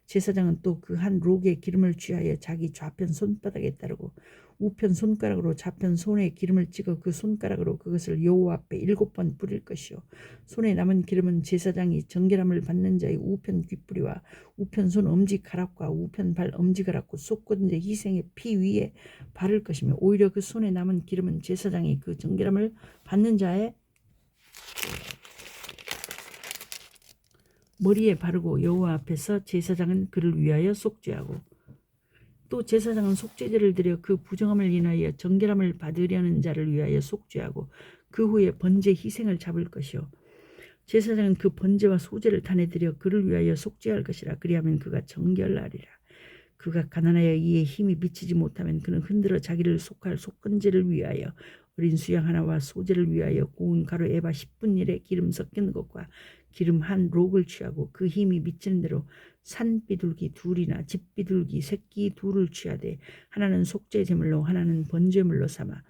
제사장은 또 그 한 록에 기름을 취하여 자기 좌편 손바닥에 따르고 우편 손가락으로 좌편 손에 기름을 찍어 그 손가락으로 그것을 여호와 앞에 7번 뿌릴 것이요 손에 남은 기름은 제사장이 정결함을 받는 자의 우편 귓뿌리와 우편 손 엄지가락과 우편 발 엄지가락과 속건제 희생의 피 위에 바를 것이며 오히려 그 손에 남은 기름은 제사장이 그 정결함을 받는 자의 머리에 바르고 여호와 앞에서 제사장은 그를 위하여 속죄하고 또 제사장은 속죄제를 드려 그 부정함을 인하여 정결함을 받으려는 자를 위하여 속죄하고 그 후에 번제 희생을 잡을 것이요 제사장은 그 번제와 소제를 탄에 드려 그를 위하여 속죄할 것이라. 그리하면 그가 정결하리라. 그가 가난하여 이에 힘이 미치지 못하면 그는 흔들어 자기를 속할 속건제를 위하여 어린 수양 하나와 소제를 위하여 고운 가루 에바 10분 1에 기름 섞인 것과 기름 한 록을 취하고 그 힘이 미치는 대로 산비둘기 2이나 집비둘기 새끼 2를 취하되 하나는 속죄제물로 하나는 번제물로 삼아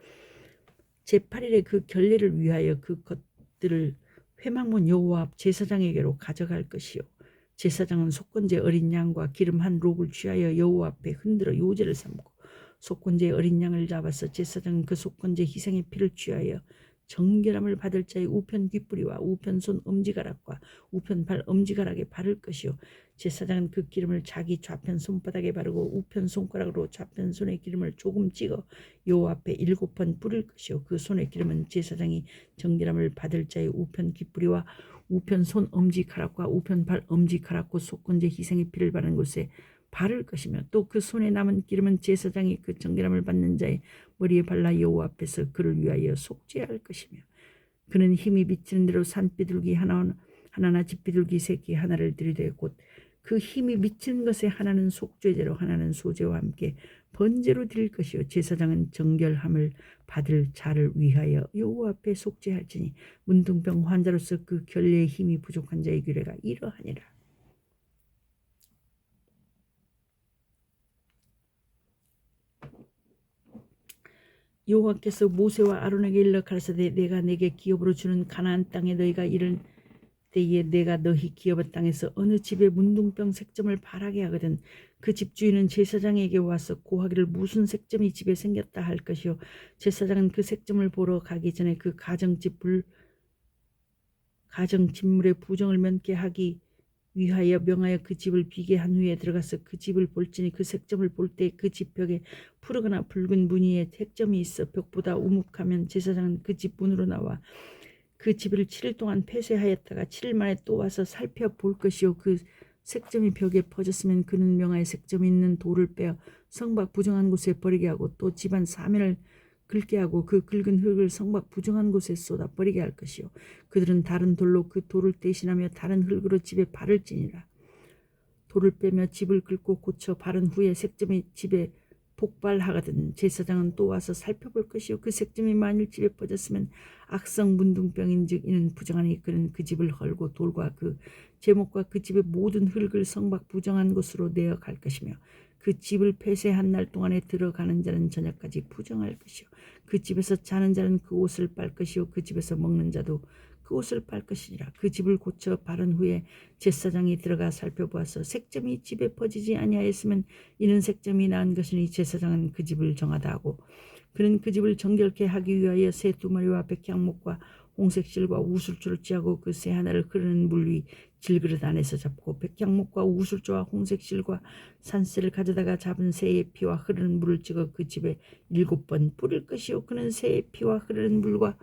제8일에 그 결례를 위하여 그 것들을 회막문 여호와 앞 제사장에게로 가져갈 것이요 제사장은 속건제 어린 양과 기름 한 록을 취하여 여호와 앞에 흔들어 요제를 삼고 속건제 어린 양을 잡아서 제사장은 그 속건제 희생의 피를 취하여 정결함을 받을 자의 우편 귓뿌리와 우편 손 엄지가락과 우편 발 엄지가락에 바를 것이요 제사장은 그 기름을 자기 좌편 손바닥에 바르고 우편 손가락으로 좌편 손에 기름을 조금 찍어 여호와 앞에 7번 뿌릴 것이요 그 손에 기름은 제사장이 정결함을 받을 자의 우편 귓뿌리와 우편 손 엄지가락과 우편 발 엄지가락과 속건제 희생의 피를 바른 곳에 바를 것이며 또 그 손에 남은 기름은 제사장이 그 정결함을 받는 자의 머리에 발라 여호와 앞에서 그를 위하여 속죄할 것이며 그는 힘이 미치는 대로 산비둘기 하나나 집비둘기 새끼 하나를 들이되 곧 그 힘이 미치는 것에 하나는 속죄제로 하나는 소제와 함께 번제로 드릴 것이요 제사장은 정결함을 받을 자를 위하여 여호와 앞에 속죄할지니 문둥병 환자로서 그 결례의 힘이 부족한 자의 규례가 이러하니라. 여호와께서 모세와 아론에게 일러 가라사대 내가 내게 기업으로 주는 가나안 땅에 너희가 이를 때에 내가 너희 기업의 땅에서 어느 집에 문둥병 색점을 바라게 하거든 그 집주인은 제사장에게 와서 고하기를 무슨 색점이 집에 생겼다 할 것이요 제사장은 그 색점을 보러 가기 전에 그 가정집물의 부정을 면케 하기 위하여 명하여 그 집을 비게 한 후에 들어가서 그 집을 볼지니 그 색점을 볼 때 그 집 벽에 푸르거나 붉은 무늬의 색점이 있어 벽보다 우묵하면 제사장은 그 집 문으로 나와 그 집을 7일 동안 폐쇄하였다가 7일 만에 또 와서 살펴볼 것이요 그 색점이 벽에 퍼졌으면 그는 명하여 색점이 있는 돌을 빼어 성밖 부정한 곳에 버리게 하고 또 집안 사면을 긁게 하고 그 긁은 흙을 성밖 부정한 곳에 쏟아 버리게 할 것이요 그들은 다른 돌로 그 돌을 대신하며 다른 흙으로 집에 발을 찌니라. 돌을 빼며 집을 긁고 고쳐 바른 후에 색점이 집에 폭발하거든 제사장은 또 와서 살펴볼 것이요 그 색점이 만일 집에 퍼졌으면 악성 문둥병인즉 이는 부정하니 그는 그 집을 헐고 돌과 그 제목과 그 집의 모든 흙을 성밖 부정한 곳으로 내어 갈 것이며 그 집을 폐쇄한 날 동안에 들어가는 자는 저녁까지 부정할 것이요 그 집에서 자는 자는 그 옷을 빨 것이요 그 집에서 먹는 자도 그 옷을 빨 것이니라. 그 집을 고쳐 바른 후에 제사장이 들어가 살펴보아서 색점이 집에 퍼지지 아니하였으면 이는 색점이 나은 것이니 제사장은 그 집을 정하다 하고 그는 그 집을 정결케 하기 위하여 새 2마리와 백향목과 홍색실과 우술초를 찌하고 그 새 하나를 흐르는 물 위 질그릇 안에서 잡고 백향목과 우술초와 홍색실과 산새를 가져다가 잡은 새의 피와 흐르는 물을 찍어 그 집에 7번 뿌릴 것이요 그는 새의 피와 흐르는 물과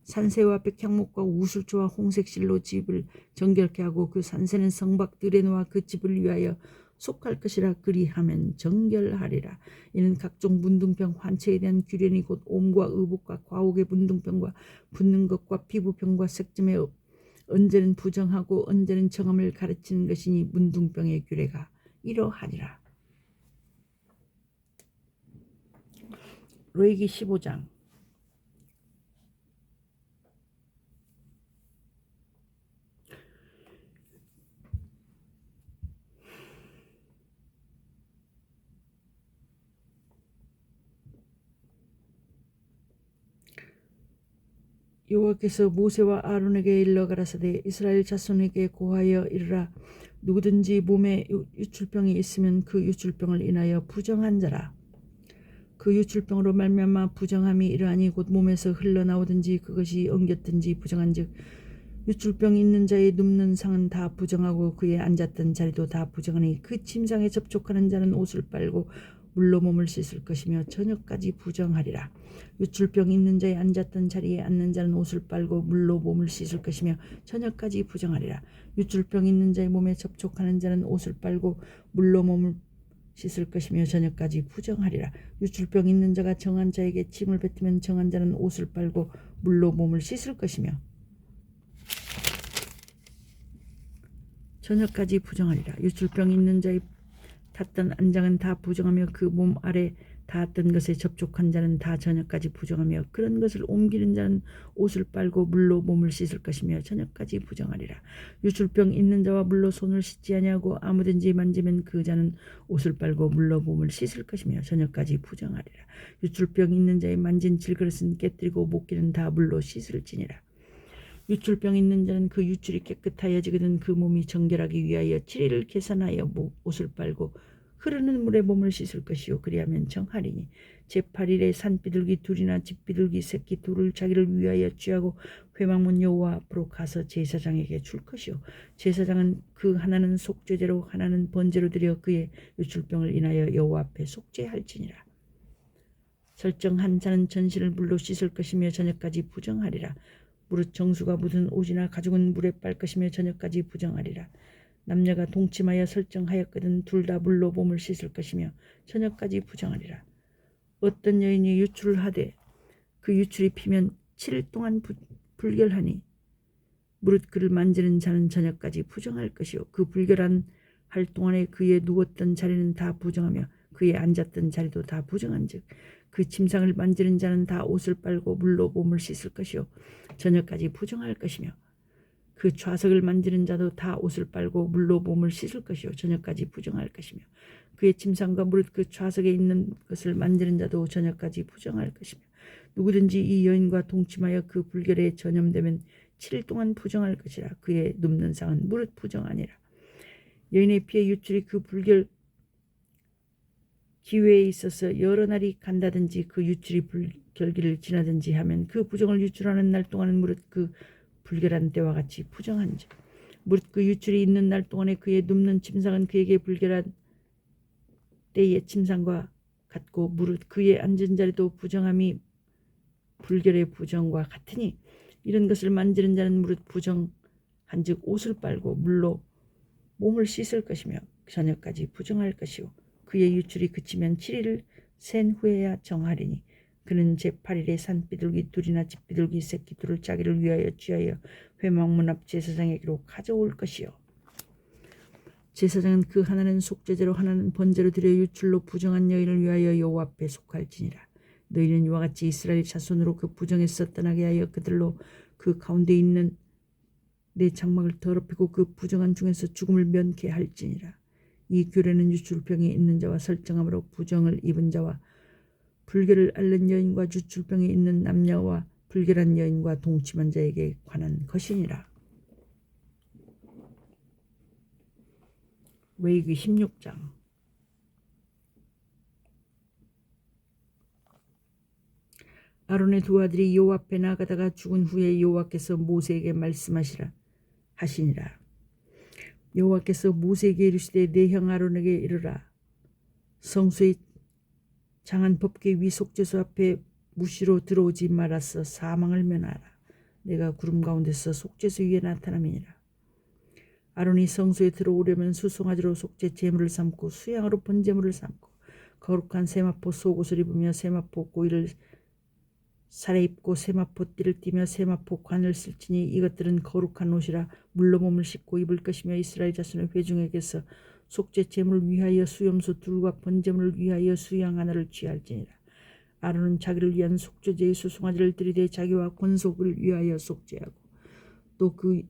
산새와 백향목과 우술초와 홍색실로 집을 정결케 하고 그 산새는 성박들에 놓아 그 집을 위하여 속할 것이라 그리하면 정결하리라. 이는 각종 문둥병 환체에 대한 규례니 곧 옴과 의복과 과옥의 문둥병과 붓는 것과 피부병과 색점에 언제는 부정하고 언제는 정함을 가르치는 것이니 문둥병의 규례가 이러하리라. 레위기 15장 여호와께서 모세와 아론에게 일러 가라사대 이스라엘 자손에게 고하여 이르라 누구든지 몸에 유출병이 있으면 그 유출병을 인하여 부정한 자라 그 유출병으로 말미암아 부정함이 이러하니 곧 몸에서 흘러나오든지 그것이 엉겼든지 부정한즉 유출병이 있는 자의 눕는 상은 다 부정하고 그의 앉았던 자리도 다 부정하니 그 침상에 접촉하는 자는 옷을 빨고 물로 몸을 씻을 것이며 저녁까지 부정하리라. 유출병 있는 자의 앉았던 자리에 앉는 자는 옷을 빨고 물로 몸을 씻을 것이며 저녁까지 부정하리라. 유출병 있는 자의 몸에 접촉하는 자는 옷을 빨고 물로 몸을 씻을 것이며 저녁까지 부정하리라. 유출병 있는 자가 정한 자에게 침을 뱉으면 정한 자는 옷을 빨고 물로 몸을 씻을 것이며 저녁까지 부정하리라. 유출병 있는 자의 탔던 안장은 다 부정하며 그 몸 아래 닿았던 것에 접촉한 자는 다 저녁까지 부정하며 그런 것을 옮기는 자는 옷을 빨고 물로 몸을 씻을 것이며 저녁까지 부정하리라. 유출병 있는 자와 물로 손을 씻지 아니하고 아무든지 만지면 그 자는 옷을 빨고 물로 몸을 씻을 것이며 저녁까지 부정하리라. 유출병 있는 자의 만진 질그릇은 깨뜨리고 목기는 다 물로 씻을지니라. 유출병 있는 자는 그 유출이 깨끗하여지거든 그 몸이 정결하기 위하여 7일을 계산하여 옷을 빨고 흐르는 물에 몸을 씻을 것이요 그리하면 정하리니 제8일에 산비둘기 둘이나 집비둘기 새끼 둘을 자기를 위하여 취하고 회막문 여호와 앞으로 가서 제사장에게 줄 것이요 제사장은 그 하나는 속죄제로 하나는 번제로 드려 그의 유출병을 인하여 여호와 앞에 속죄할지니라. 설정한 자는 전신을 물로 씻을 것이며 저녁까지 부정하리라. 무릇 정수가 묻은 옷이나 가죽은 물에 빨 것이며 저녁까지 부정하리라. 남녀가 동침하여 설정하였거든 둘 다 물로 몸을 씻을 것이며 저녁까지 부정하리라. 어떤 여인이 유출을 하되 그 유출이 피면 7일 동안 불결하니 무릇 그를 만지는 자는 저녁까지 부정할 것이요 그 불결한 할 동안에 그의 누웠던 자리는 다 부정하며 그의 앉았던 자리도 다 부정한즉 그 침상을 만지는 자는 다 옷을 빨고 물로 몸을 씻을 것이요 저녁까지 부정할 것이며 그 좌석을 만지는 자도 다 옷을 빨고 물로 몸을 씻을 것이요 저녁까지 부정할 것이며 그의 침상과 무릇 그 좌석에 있는 것을 만지는 자도 저녁까지 부정할 것이며 누구든지 이 여인과 동침하여 그 불결에 전염되면 7일 동안 부정할 것이라. 그의 눕는 상은 무릇 부정하니라. 여인의 피의 유출이 그 불결 기회에 있어서 여러 날이 간다든지 그 유출이 불결기를 지나든지 하면 그 부정을 유출하는 날 동안은 무릇 그 불결한 때와 같이 부정한즉 무릇 그 유출이 있는 날 동안에 그의 눕는 침상은 그에게 불결한 때의 침상과 같고 무릇 그의 앉은 자리도 부정함이 불결의 부정과 같으니 이런 것을 만지는 자는 무릇 부정한즉 옷을 빨고 물로 몸을 씻을 것이며 저녁까지 부정할 것이요 그의 유출이 그치면 7일을 센 후에야 정하리니 그는 제8일에 산비둘기 둘이나 집비둘기 새끼 둘을 자기를 위하여 취하여 회막문 앞 제사장에게로 가져올 것이요 제사장은 그 하나는 속죄제로 하나는 번제로 드려 유출로 부정한 여인을 위하여 여호와 앞에 속할지니라. 너희는 이와 같이 이스라엘 자손으로 그 부정에서 떠나게 하여 그들로 그 가운데 있는 내 장막을 더럽히고 그 부정한 중에서 죽음을 면케 할지니라. 이 규례는 유출병이 있는 자와 설정함으로 부정을 입은 자와 불결을 앓는 여인과 유출병이 있는 남녀와 불결한 여인과 동침한 자에게 관한 것이니라. 레위기 16장. 아론의 두 아들이 여호와 앞에 나가다가 죽은 후에 여호와께서 모세에게 말씀하시니라. 여호와께서 모세에게 이르시되 내 형 아론에게 이르라. 성소의 장한 법궤 위 속죄소 앞에 무시로 들어오지 말아서 사망을 면하라. 내가 구름 가운데서 속죄소 위에 나타남이니라. 아론이 성소에 들어오려면 수송아지로 속죄 제물을 삼고 수양으로 번제물을 삼고 거룩한 세마포 속옷을 입으며 세마포 고이를 살에 입고 세마포 띠를 띠며 세마포 관을 쓸지니 이것들은 거룩한 옷이라 물로 몸을 씻고 입을 것이며 이스라엘 자손의 회중에게서 속죄 제물을 위하여 수염소 둘과 번제물을 위하여 수양 하나를 취할지니라. 아론은 자기를 위한 속죄제의 수송아지를 들이대 자기와 권속을 위하여 속죄하고 또 그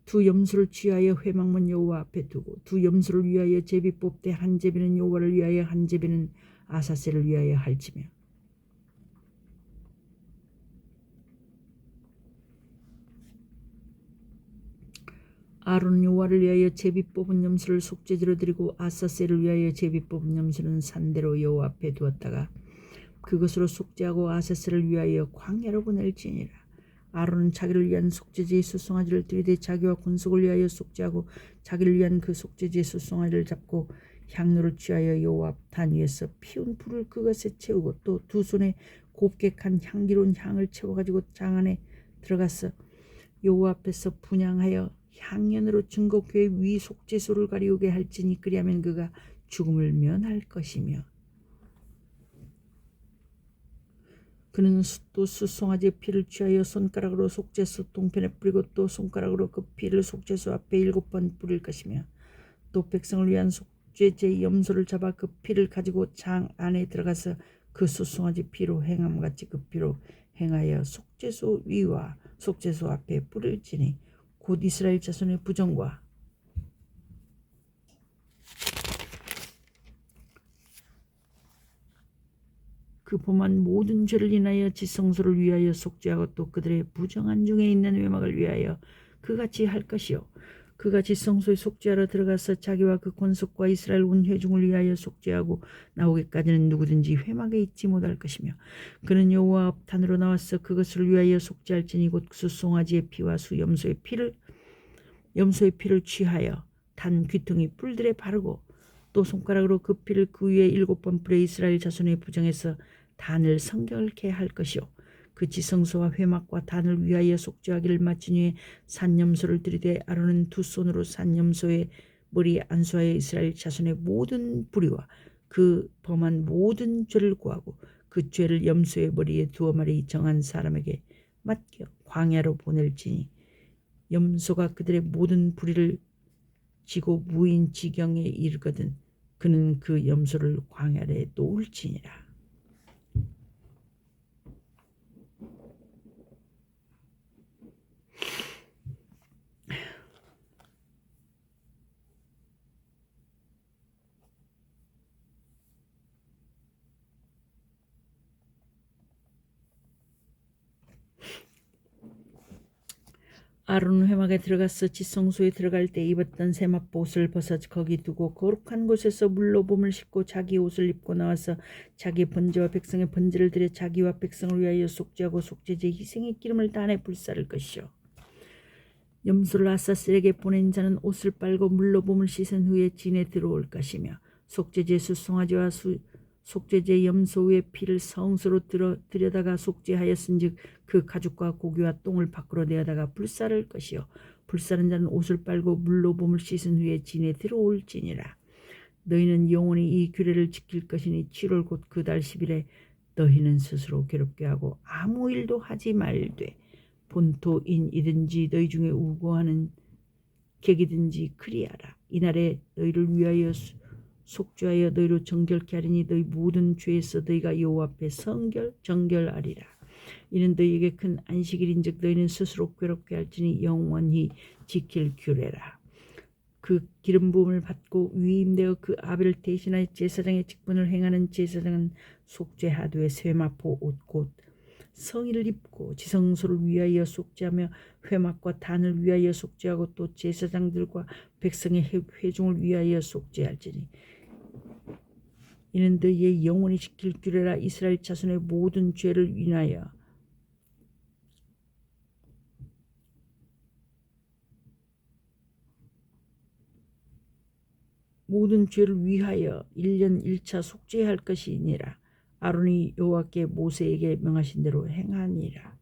두 염소를 취하여 회막문 여호와 앞에 두고 두 염소를 위하여 제비 뽑되 한 제비는 여호와를 위하여 한 제비는 아사셀을 위하여 할지며 아론은 여호와를 위하여 제비 뽑은 염소를 속죄제로 드리고 아사셀을 위하여 제비 뽑은 염소는 산대로 여호와 앞에 두었다가 그것으로 속죄하고 아사셀을 위하여 광야로 보낼지니라. 아론은 자기를 위한 속죄제의 수송아지를 들이대 자기와 권속을 위하여 속죄하고 자기를 위한 그 속죄제의 수송아지를 잡고 향로를 취하여 여호와 단 위에서 피운 불을 그것에 채우고 또 두 손에 곱게 간 향기로운 향을 채워가지고 장 안에 들어가서 여호와 앞에서 분향하여 향연으로 증거궤 위 속죄소를 가리우게 할지니 그리하면 그가 죽음을 면할 것이며 그는 또 수송아지의 피를 취하여 손가락으로 속죄소 동편에 뿌리고 또 손가락으로 그 피를 속죄소 앞에 7번 뿌릴 것이며 또 백성을 위한 속죄제의 염소를 잡아 그 피를 가지고 장 안에 들어가서 그 수송아지 피로 행함같이 그 피로 행하여 속죄소 위와 속죄소 앞에 뿌릴지니 곧 이스라엘 자손의 부정과 그 범한 모든 죄를 인하여 지성소를 위하여 속죄하고 또 그들의 부정한 중에 있는 외막을 위하여 그같이 할 것이요 그가 지성소에 속죄하러 들어가서 자기와 그 권속과 이스라엘 온 회중을 위하여 속죄하고 나오기까지는 누구든지 회막에 있지 못할 것이며 그는 여호와 앞단으로 나와서 그것을 위하여 속죄할지니 곧 수송아지의 피와 수염소의 피를 취하여 단 귀퉁이 뿔들에 바르고 또 손가락으로 그 피를 그 위에 7번 뿌려 이스라엘 자손의 부정에서 단을 성결케 할 것이요 그 지성소와 회막과 단을 위하여 속죄하기를 마친 후에 산염소를 들이대 아론은 두 손으로 산염소의 머리에 안수하여 이스라엘 자손의 모든 불의와 그 범한 모든 죄를 구하고 그 죄를 염소의 머리에 두어 마리 정한 사람에게 맡겨 광야로 보낼지니 염소가 그들의 모든 불의를 지고 무인 지경에 이르거든 그는 그 염소를 광야에 놓을지니라. 아론은 회막에 들어가서 지성소에 들어갈 때 입었던 세마포 옷을 벗어 거기 두고 거룩한 곳에서 물로 몸을 씻고 자기 옷을 입고 나와서 자기 번제와 백성의 번제를 드려 자기와 백성을 위하여 속죄하고 속죄제 희생의 기름을 단에 불사를 것이요. 염소를 아사셀에게 보낸 자는 옷을 빨고 물로 몸을 씻은 후에 진에 들어올 것이며 속죄제 수송아지와 속죄제 염소 위에 피를 성소로 들여다가 속죄하였은즉 그 가죽과 고기와 똥을 밖으로 내어다가 불사를 것이요. 불사른 자는 옷을 빨고 물로 몸을 씻은 후에 진에 들어올지니라. 너희는 영원히 이 규례를 지킬 것이니 7월 곧 그 달 10일에 너희는 스스로 괴롭게 하고 아무 일도 하지 말되 본토인이든지 너희 중에 우고하는 객이든지 그리하라. 이날에 너희를 위하여 속죄하여 너희로 정결케 하리니 너희 모든 죄에서 너희가 여호와 앞에 정결하리라. 이는 너희에게 큰 안식일인즉 너희는 스스로 괴롭게 할지니 영원히 지킬 규례라. 그 기름 부음을 받고 위임되어 그 아벨을 대신하여 제사장의 직분을 행하는 제사장은 속죄하되 세마포 옷 곧 성의를 입고 지성소를 위하여 속죄하며 회막과 단을 위하여 속죄하고 또 제사장들과 백성의 회중을 위하여 속죄할지니 이는 너희의 영원히 지킬 규례라. 이스라엘 자손의 모든 죄를 위하여 모든 죄를 위하여 1년 1차 속죄할 것이니라. 아론이 여호와께 모세에게 명하신 대로 행하니라.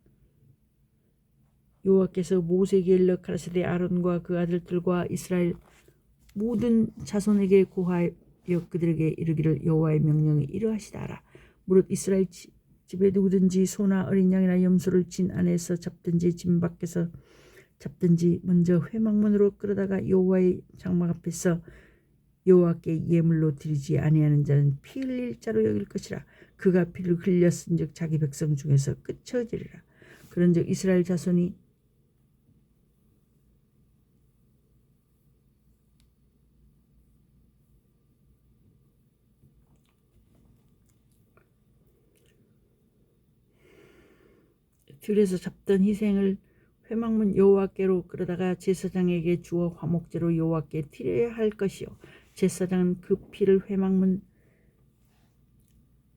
여호와께서 모세에게 일러 가라사대 아론과 그 아들들과 이스라엘 모든 자손에게 고하여 그들에게 이르기를 여호와의 명령이 이러하시다라. 무릇 이스라엘 집에 누구든지 소나 어린 양이나 염소를 진 안에서 잡든지 진 밖에서 잡든지 먼저 회막문으로 끌어다가 여호와의 장막 앞에서 여호와께 예물로 드리지 아니하는 자는 피 흘릴 자로 여길 것이라. 그가 피를 흘렸은즉 자기 백성 중에서 끝쳐지리라. 그런즉 이스라엘 자손이 들에서 잡던 희생을 회막문 여호와께로 끌어다가 제사장에게 주어 화목제로 여호와께 드려야 할 것이요. 제사장은 그 피를 회막문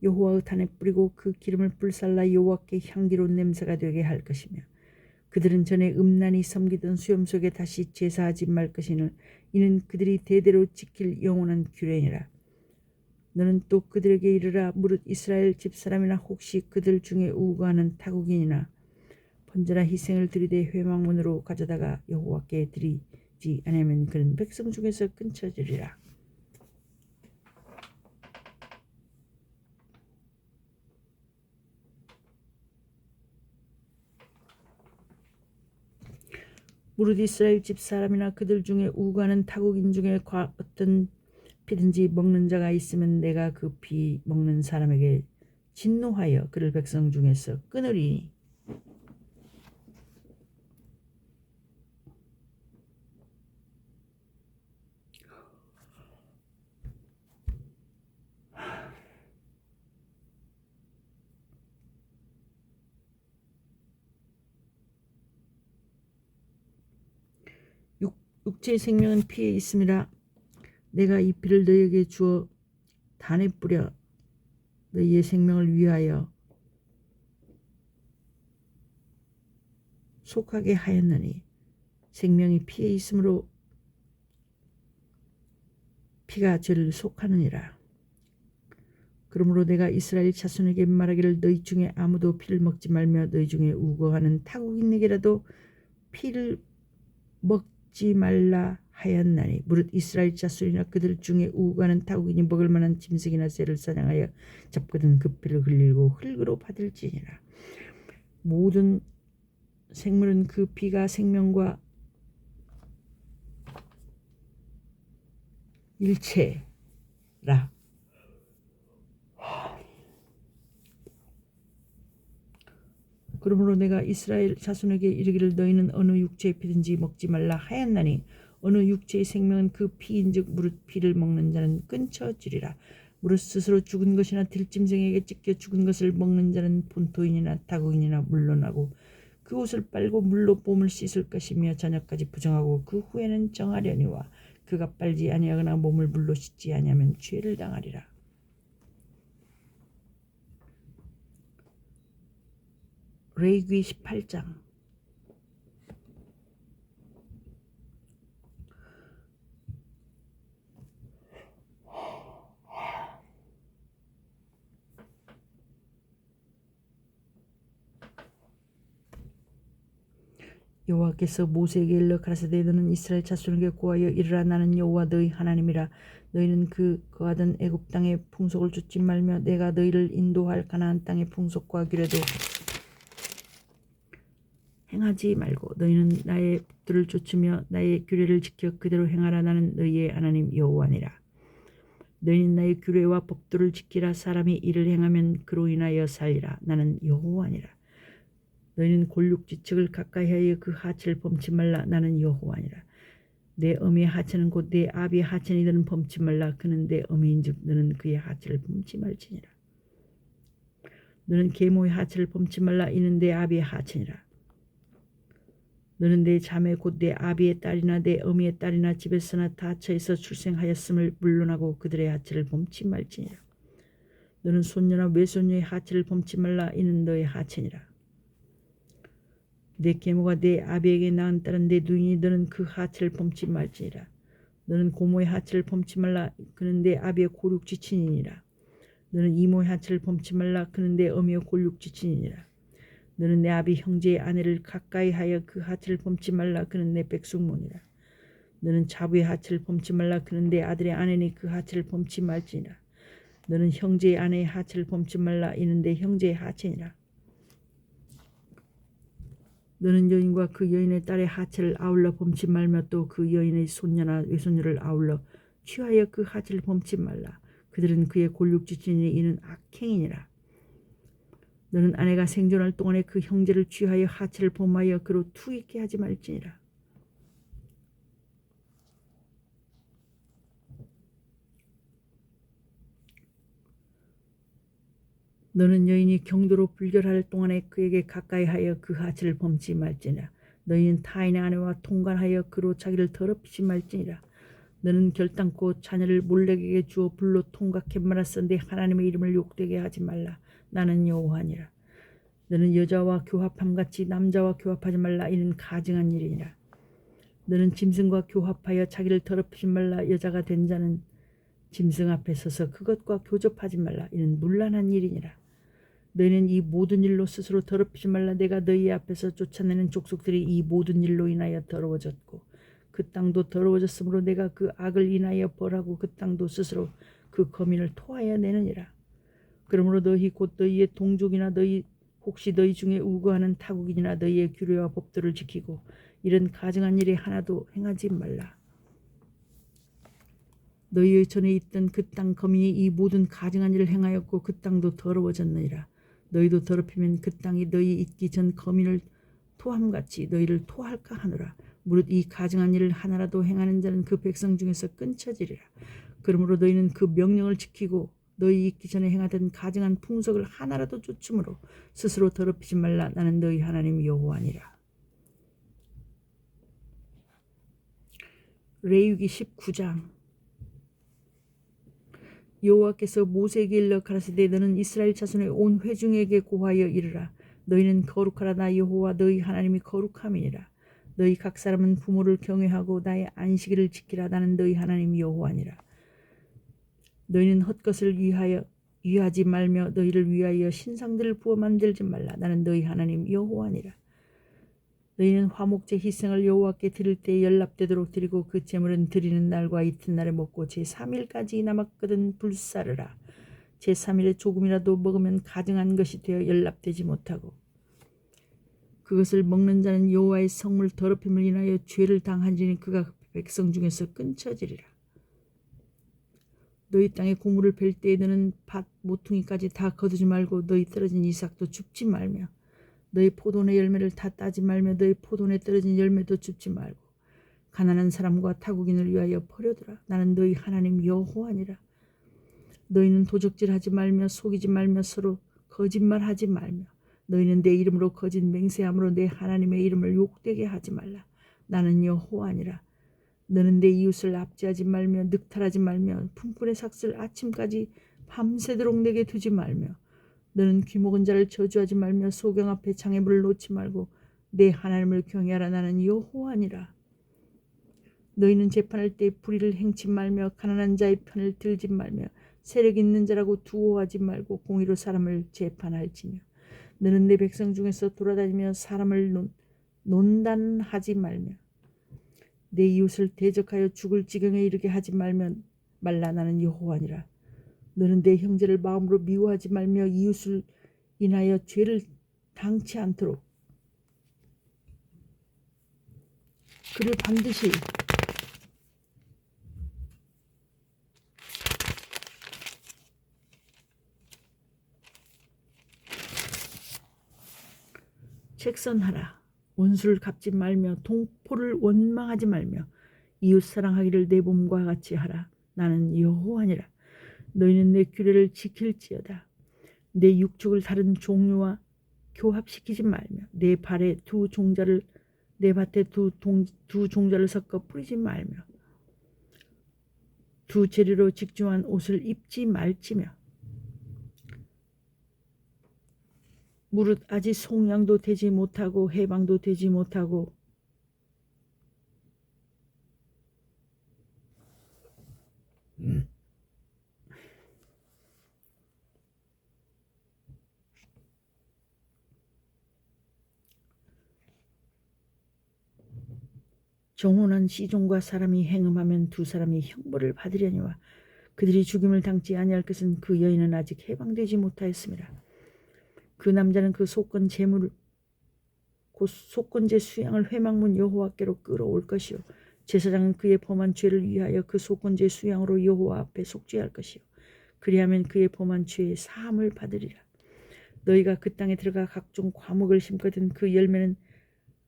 여호와의 단에 뿌리고 그 기름을 불살라 여호와께 향기로운 냄새가 되게 할 것이며 그들은 전에 음란히 섬기던 수염 속에 다시 제사하지 말 것이니 이는 그들이 대대로 지킬 영원한 규례니라. 너는 또 그들에게 이르라. 무릇 이스라엘 집사람이나 혹시 그들 중에 우고하는 타국인이나 번제나 희생을 드리되 회막문으로 가져다가 여호와께 드리지 않으면 그는 백성 중에서 끊쳐지리라. 무릇 이스라엘 집사람이나 그들 중에 우고하는 타국인 중에 어떤 피든지 먹는 자가 있으면 내가 그 피 먹는 사람에게 진노하여 그를 백성 중에서 끊으리니 육체의 생명은 피에 있음이라. 내가 이 피를 너희에게 주어 단에 뿌려 너희의 생명을 위하여 속하게 하였느니 생명이 피에 있으므로 피가 죄를 속하느니라. 그러므로 내가 이스라엘 자손에게 말하기를 너희 중에 아무도 피를 먹지 말며 너희 중에 우거하는 타국인에게라도 피를 먹지 말라 하였나니 무릇 이스라엘 자손이나 그들 중에 우고하는 타국인이 먹을 만한 짐승이나 새를 사냥하여 잡거든 그 피를 흘리고 흙으로 받을지니라. 모든 생물은 그 피가 생명과 일체라. 그러므로 내가 이스라엘 자손에게 이르기를 너희는 어느 육체의 피든지 먹지 말라 하였나니 어느 육체의 생명은 그 피인즉 무릇 피를 먹는 자는 끊쳐지리라. 무릇 스스로 죽은 것이나 들짐승에게 찢겨 죽은 것을 먹는 자는 본토인이나 타국인이나 물론하고 그 옷을 빨고 물로 몸을 씻을 것이며 저녁까지 부정하고 그 후에는 정하려니와 그가 빨지 아니하거나 몸을 물로 씻지 아니하면 죄를 당하리라. 레위기 18장. 여호와께서 모세에게 일러 가라사대 너는 이스라엘 자손에게 고하여 이르라 나는 여호와 너희 하나님이라. 너희는 그 거하던 애굽 땅의 풍속을 좇지 말며 내가 너희를 인도할 가나안 땅의 풍속과 규례도 행하지 말고 너희는 나의 법도를 좇으며 나의 규례를 지켜 그대로 행하라. 나는 너희의 하나님 여호와니라. 너희는 나의 규례와 법도를 지키라. 사람이 이를 행하면 그로 인하여 살리라. 나는 여호와니라. 너희는 골육지책을 가까이하여 그 하체를 범치 말라. 나는 여호와니라. 내 어미의 하체는 곧 내 아비의 하체니 너는 범치 말라. 그는 내 어미인즉 너는 그의 하체를 범치 말지니라. 너는 계모의 하체를 범치 말라. 이는 내 아비의 하체니라. 너는 내 자매 곧 내 아비의 딸이나 내 어미의 딸이나 집에서나 다처에서 출생하였음을 물론하고 그들의 하체를 범치 말지니라. 너는 손녀나 외손녀의 하체를 범치 말라. 이는 너의 하체니라. 내 계모가 내 아비에게 낳은 딸은 내 누이니 너는 그 하체를 범치 말지니라. 너는 고모의 하체를 범치 말라. 그는 내 아비의 골육지친이니라. 너는 이모의 하체를 범치 말라. 그는 내 어미의 골육지친이니라. 너는 내 아비 형제의 아내를 가까이 하여 그 하체를 범치 말라. 그는 내 백숙모니라. 너는 자부의 하체를 범치 말라. 그는 내 아들의 아내니 그 하체를 범치 말지니라. 너는 형제의 아내의 하체를 범치 말라. 이는 내 형제의 하체니라. 너는 여인과 그 여인의 딸의 하체를 아울러 범치 말며 또 그 여인의 손녀나 외손녀를 아울러 취하여 그 하체를 범치 말라. 그들은 그의 골육지친이니 이는 악행이니라. 너는 아내가 생존할 동안에 그 형제를 취하여 하체를 범하여 그로 투있게 하지 말지니라. 너는 여인이 경도로 불결할 동안에 그에게 가까이하여 그 하체를 범치 말지니라. 너희는 타인의 아내와 통관하여 그로 자기를 더럽히지 말지니라. 너는 결단코 자녀를 몰렉에게 주어 불로 통각해 말았어 내 하나님의 이름을 욕되게 하지 말라. 나는 여호와니라. 너는 여자와 교합함같이 남자와 교합하지 말라. 이는 가증한 일이니라. 너는 짐승과 교합하여 자기를 더럽히지 말라. 여자가 된 자는 짐승 앞에 서서 그것과 교접하지 말라. 이는 문란한 일이니라. 너희는 이 모든 일로 스스로 더럽히지 말라. 내가 너희 앞에서 쫓아내는 족속들이 이 모든 일로 인하여 더러워졌고 그 땅도 더러워졌으므로 내가 그 악을 인하여 벌하고 그 땅도 스스로 그 거민을 토하여 내느니라. 그러므로 너희 곧 너희의 동족이나 너희 혹시 너희 중에 우거하는 타국인이나 너희의 규례와 법도를 지키고 이런 가증한 일이 하나도 행하지 말라. 너희의 전에 있던 그 땅 거민이 이 모든 가증한 일을 행하였고 그 땅도 더러워졌느니라. 너희도 더럽히면 그 땅이 너희 있기 전 거민을 토함같이 너희를 토할까 하노라. 무릇 이 가증한 일을 하나라도 행하는 자는 그 백성 중에서 끊쳐지리라. 그러므로 너희는 그 명령을 지키고 너희 있기 전에 행하던 가증한 풍속을 하나라도 쫓음으로 스스로 더럽히지 말라. 나는 너희 하나님 여호와니라. 레위기 19장. 여호와께서 모세에게 일러 가라사대 너는 이스라엘 자손의 온 회중에게 고하여 이르라. 너희는 거룩하라. 나 여호와 너희 하나님이 거룩함이니라. 너희 각 사람은 부모를 경외하고 나의 안식일을 지키라. 나는 너희 하나님 여호와니라. 너희는 헛것을 위하지 말며 너희를 위하여 신상들을 부어 만들지 말라. 나는 너희 하나님 여호와니라. 너희는 화목제 희생을 여호와께 드릴 때 연납되도록 드리고 그 제물은 드리는 날과 이튿날에 먹고 제3일까지 남았거든 불사르라. 제3일에 조금이라도 먹으면 가증한 것이 되어 연납되지 못하고 그것을 먹는 자는 여호와의 성물 더럽힘을 인하여 죄를 당한지니 그가 백성 중에서 끊쳐지리라. 너희 땅에 고물을 벨 때에 너는 밭 모퉁이까지 다 거두지 말고 너희 떨어진 이삭도 줍지 말며 너희 포도원의 열매를 다 따지 말며 너희 포도원에 떨어진 열매도 줍지 말고 가난한 사람과 타국인을 위하여 버려두라. 나는 너희 하나님 여호와니라. 너희는 도적질하지 말며 속이지 말며 서로 거짓말하지 말며 너희는 내 이름으로 거짓 맹세함으로 내 하나님의 이름을 욕되게 하지 말라. 나는 여호와니라. 너는 내 이웃을 압제하지 말며 늑탈하지 말며 품꾼의 삭슬 아침까지 밤새도록 내게 두지 말며 너는 귀먹은 자를 저주하지 말며 소경 앞에 장애물을 놓지 말고 내 하나님을 경외하라. 나는 여호와니라. 너희는 재판할 때 불의를 행치 말며 가난한 자의 편을 들지 말며 세력 있는 자라고 두어하지 말고 공의로 사람을 재판할지며 너는 내 백성 중에서 돌아다니며 사람을 논단하지 말며 내 이웃을 대적하여 죽을 지경에 이르게 하지 말라. 나는 여호와니라. 너는 내 형제를 마음으로 미워하지 말며 이웃을 인하여 죄를 당치 않도록 그를 반드시 책선하라. 원수를 갚지 말며 동포를 원망하지 말며 이웃 사랑하기를 내 몸과 같이 하라. 나는 여호와니라. 너희는 내 규례를 지킬지어다. 내 육축을 다른 종류와 교합시키지 말며 내 밭에 두 종자를 섞어 뿌리지 말며 두 재료로 직중한 옷을 입지 말지며 무릇 아직 송양도 되지 못하고 해방도 되지 못하고 정혼한 시종과 사람이 행음하면 두 사람이 형벌을 받으려니와 그들이 죽임을 당치 아니할 것은 그 여인은 아직 해방되지 못하였습니다. 그 남자는 그 속건 재물을 곧 속건제 수양을 회막문 여호와께로 끌어올 것이요 제사장은 그의 범한 죄를 위하여 그 속건제 수양으로 여호와 앞에 속죄할 것이요 그리하면 그의 범한 죄의 사함을 받으리라. 너희가 그 땅에 들어가 각종 과목을 심거든 그 열매는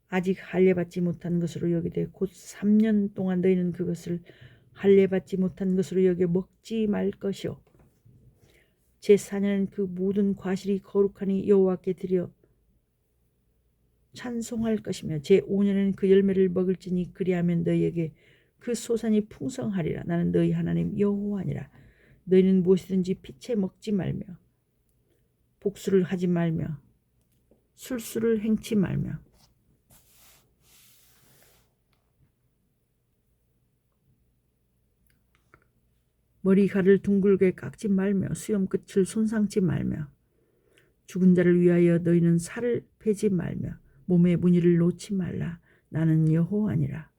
아직 할례받지 못한 것으로 여기되 곧 3년 동안 너희는 그것을 할례받지 못한 것으로 여겨 먹지 말 것이요 제4년은 그 모든 과실이 거룩하니 여호와께 드려 찬송할 것이며 제5년은 그 열매를 먹을지니 그리하면 너희에게 그 소산이 풍성하리라. 나는 너희 하나님 여호와니라. 너희는 무엇이든지 피채 먹지 말며 복수를 하지 말며 술수를 행치 말며 머리칼을 둥글게 깎지 말며 수염 끝을 손상치 말며 죽은 자를 위하여 너희는 살을 베지 말며 몸에 무늬를 놓지 말라. 나는 여호와니라.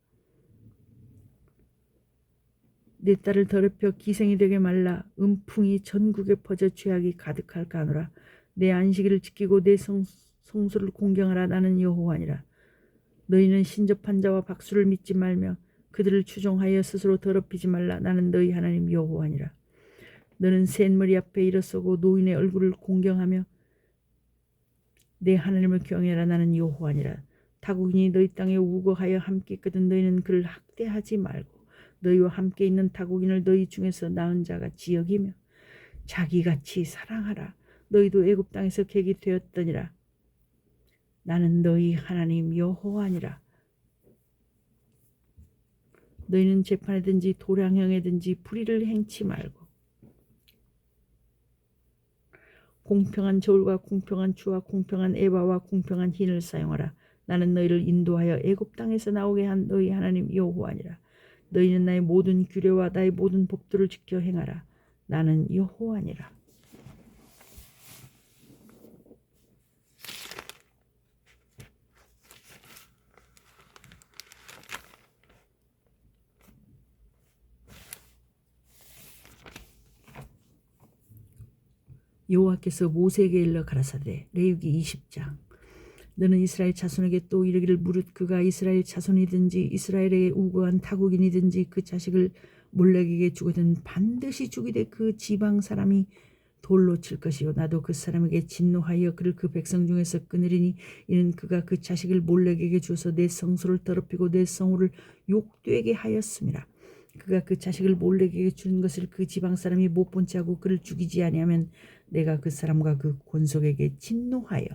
내 딸을 더럽혀 기생이 되게 말라. 음풍이 전국에 퍼져 죄악이 가득할까 하노라. 내 안식일을 지키고 내 성소를 공경하라. 나는 여호와니라. 너희는 신접한 자와 박수를 믿지 말며 그들을 추종하여 스스로 더럽히지 말라. 나는 너희 하나님 여호와니라. 너는 셋머리 앞에 일어서고 노인의 얼굴을 공경하며 내 하나님을 경외하라. 나는 여호와니라. 타국인이 너희 땅에 우거하여 함께 있거든 너희는 그를 학대하지 말고 너희와 함께 있는 타국인을 너희 중에서 나은 자같이 여기며 자기같이 사랑하라. 너희도 애굽 땅에서 객이 되었더니라. 나는 너희 하나님 여호와니라. 너희는 재판에든지 도량형에든지 불의를 행치 말고 공평한 저울과 공평한 추와 공평한 에바와 공평한 흰을 사용하라. 나는 너희를 인도하여 애굽 땅에서 나오게 한 너희 하나님 여호와니라. 너희는 나의 모든 규례와 나의 모든 법도를 지켜 행하라. 나는 여호와니라. 여호와께서 모세에게 일러 가라사대 레위기 20장 너는 이스라엘 자손에게 또 이르기를 무릇 그가 이스라엘 자손이든지 이스라엘에 우거한 타국인이든지 그 자식을 몰렉에게 주거든 반드시 죽이되 그 지방 사람이 돌로 칠 것이요 나도 그 사람에게 진노하여 그를 그 백성 중에서 끊으리니 이는 그가 그 자식을 몰렉에게 주어서 내 성소를 더럽히고 내 성호를 욕되게 하였음이라. 그가 그 자식을 몰렉에게 주는 것을 그 지방 사람이 못 본 채 하고 그를 죽이지 아니하면 내가 그 사람과 그 권속에게 진노하여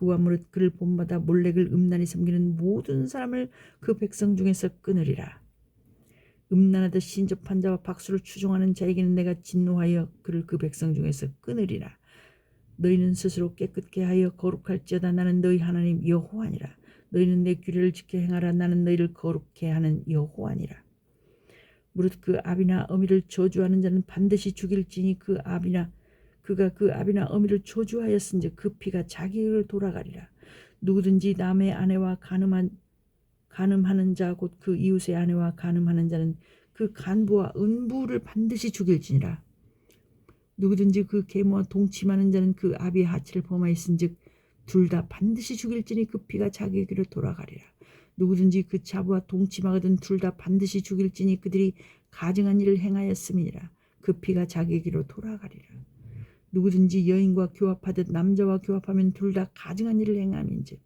그와 무릇 그를 본받아 몰렉을 음란히 섬기는 모든 사람을 그 백성 중에서 끊으리라. 음란하듯 신접한 자와 박수를 추종하는 자에게는 내가 진노하여 그를 그 백성 중에서 끊으리라. 너희는 스스로 깨끗게 하여 거룩할지어다. 나는 너희 하나님 여호와니라. 너희는 내 규례를 지켜 행하라. 나는 너희를 거룩해 하는 여호와니라. 무릇 그 아비나 어미를 저주하는 자는 반드시 죽일지니 그가 그 아비나 어미를 저주하였은즉 그 피가 자기에게로 돌아가리라. 누구든지 남의 아내와 간음하는 자 곧 그 이웃의 아내와 간음하는 자는 그 간부와 은부를 반드시 죽일지니라. 누구든지 그 계모와 동침하는 자는 그 아비의 하체를 범하였은즉 둘 다 반드시 죽일지니 그 피가 자기에게로 돌아가리라. 누구든지 그 자부와 동침하거든 둘 다 반드시 죽일지니 그들이 가증한 일을 행하였음이니라. 그 피가 자기에게로 돌아가리라. 누구든지 여인과 교합하듯 남자와 교합하면 둘 다 가증한 일을 행함인즉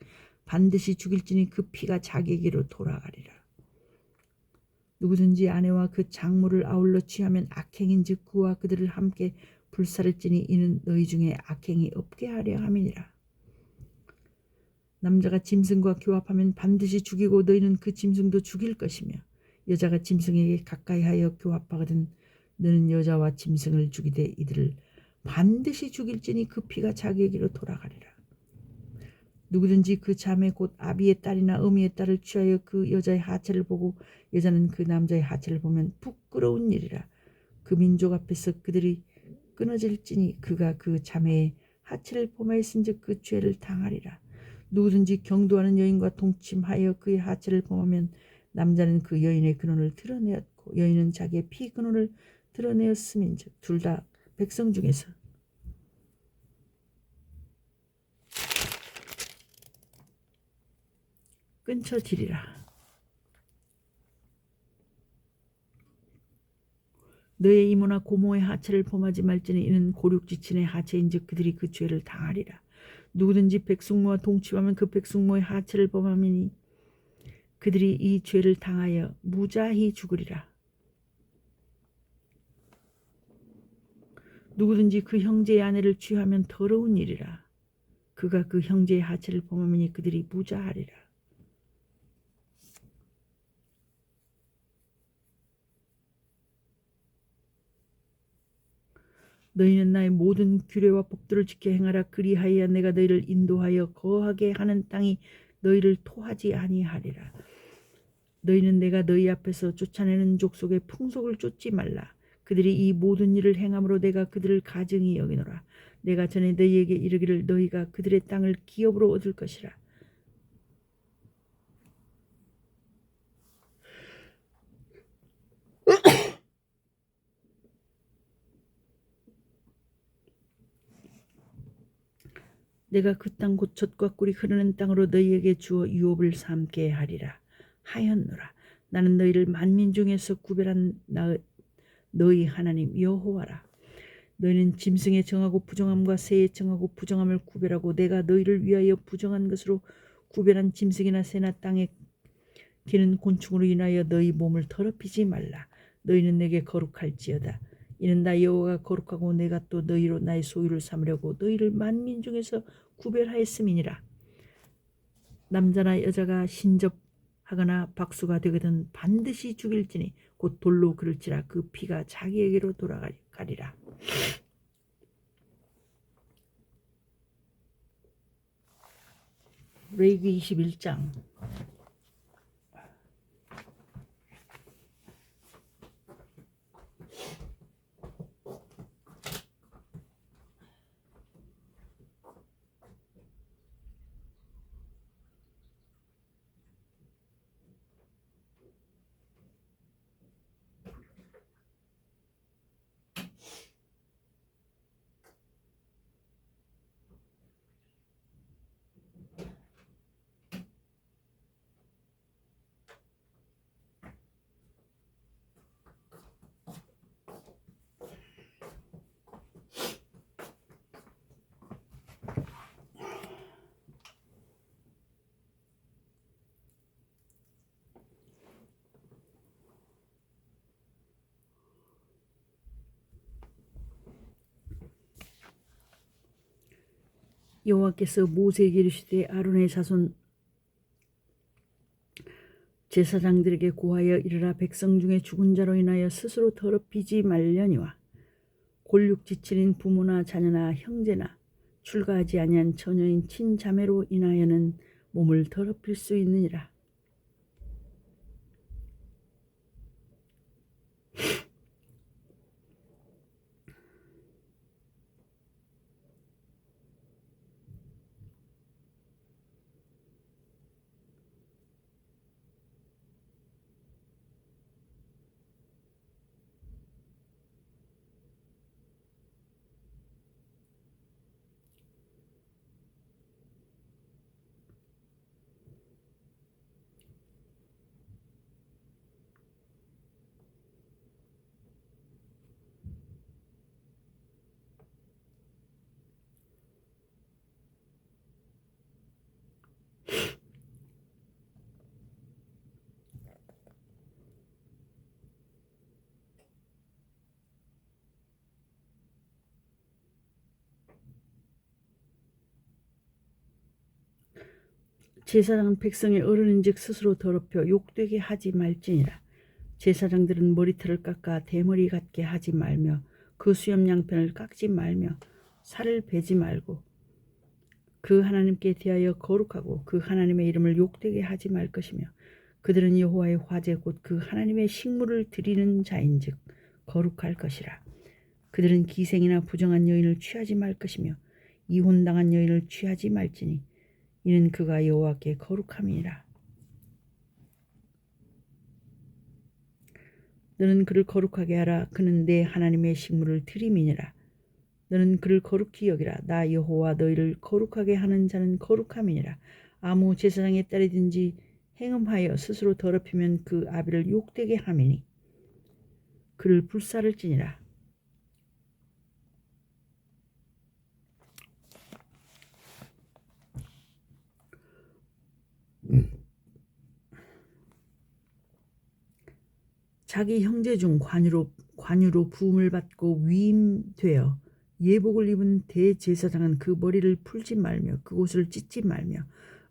반드시 죽일지니 그 피가 자기에게로 돌아가리라. 누구든지 아내와 그 장모를 아울러 취하면 악행인즉 그와 그들을 함께 불살을지니 이는 너희 중에 악행이 없게 하려 함이니라. 남자가 짐승과 교합하면 반드시 죽이고 너희는 그 짐승도 죽일 것이며 여자가 짐승에게 가까이하여 교합하거든 너는 여자와 짐승을 죽이되 이들을 반드시 죽일지니 그 피가 자기에게로 돌아가리라. 누구든지 그 자매 곧 아비의 딸이나 어미의 딸을 취하여 그 여자의 하체를 보고 여자는 그 남자의 하체를 보면 부끄러운 일이라. 그 민족 앞에서 그들이 끊어질지니 그가 그 자매의 하체를 범하였은즉 그 죄를 당하리라. 누구든지 경도하는 여인과 동침하여 그의 하체를 범하면 남자는 그 여인의 근원을 드러내었고 여인은 자기의 피 근원을 드러내었음인즉 둘 다 백성 중에서 끊쳐지리라. 너의 이모나 고모의 하체를 범하지 말지니 이는 고륙지친의 하체인즉 그들이 그 죄를 당하리라. 누구든지 백숙모와 동침하면 그 백숙모의 하체를 범하니 그들이 이 죄를 당하여 무자히 죽으리라. 누구든지 그 형제의 아내를 취하면 더러운 일이라. 그가 그 형제의 하체를 범하니 그들이 무자하리라. 너희는 나의 모든 규례와 법도를 지켜 행하라. 그리하여 내가 너희를 인도하여 거하게 하는 땅이 너희를 토하지 아니하리라. 너희는 내가 너희 앞에서 쫓아내는 족속의 풍속을 쫓지 말라. 그들이 이 모든 일을 행함으로 내가 그들을 가증히 여기노라. 내가 전에 너희에게 이르기를 너희가 그들의 땅을 기업으로 얻을 것이라. 내가 그 땅 곧 젖과 꿀이 흐르는 땅으로 너희에게 주어 유업을 삼게 하리라 하였노라. 나는 너희를 만민 중에서 구별한 너희 하나님 여호와라. 너희는 짐승에 정하고 부정함과 새에 정하고 부정함을 구별하고 내가 너희를 위하여 부정한 것으로 구별한 짐승이나 새나 땅에 기는 곤충으로 인하여 너희 몸을 더럽히지 말라. 너희는 내게 거룩할지어다. 이는 나 여호와가 거룩하고 내가 또 너희로 나의 소유를 삼으려고 너희를 만민 중에서 구별하였음이니라. 남자나 여자가 신접하거나 박수가 되거든 반드시 죽일지니 곧 돌로 그을지라. 그 피가 자기에게로 돌아가리라. 레위기 21장. 여호와께서 모세에게 이르시되 아론의 자손 제사장들에게 고하여 이르라. 백성 중에 죽은 자로 인하여 스스로 더럽히지 말려니와 골육지칠인 부모나 자녀나 형제나 출가하지 아니한 처녀인 친자매로 인하여는 몸을 더럽힐 수 있느니라. 제사장은 백성의 어른인즉 스스로 더럽혀 욕되게 하지 말지니라. 제사장들은 머리털을 깎아 대머리 같게 하지 말며 그 수염 양편을 깎지 말며 살을 베지 말고 그 하나님께 대하여 거룩하고 그 하나님의 이름을 욕되게 하지 말 것이며 그들은 여호와의 화제 곧 그 하나님의 식물을 드리는 자인즉 거룩할 것이라. 그들은 기생이나 부정한 여인을 취하지 말 것이며 이혼당한 여인을 취하지 말지니 이는 그가 여호와께 거룩함이니라. 너는 그를 거룩하게 하라. 그는 내 하나님의 식물을 드림이니라. 너는 그를 거룩히 여기라. 나 여호와 너희를 거룩하게 하는 자는 거룩함이니라. 아무 제사장의 딸이든지 행음하여 스스로 더럽히면 그 아비를 욕되게 함이니 그를 불살을지니라. 자기 형제 중 관유로 부음을 받고 위임되어 예복을 입은 대제사장은 그 머리를 풀지 말며 그곳을 찢지 말며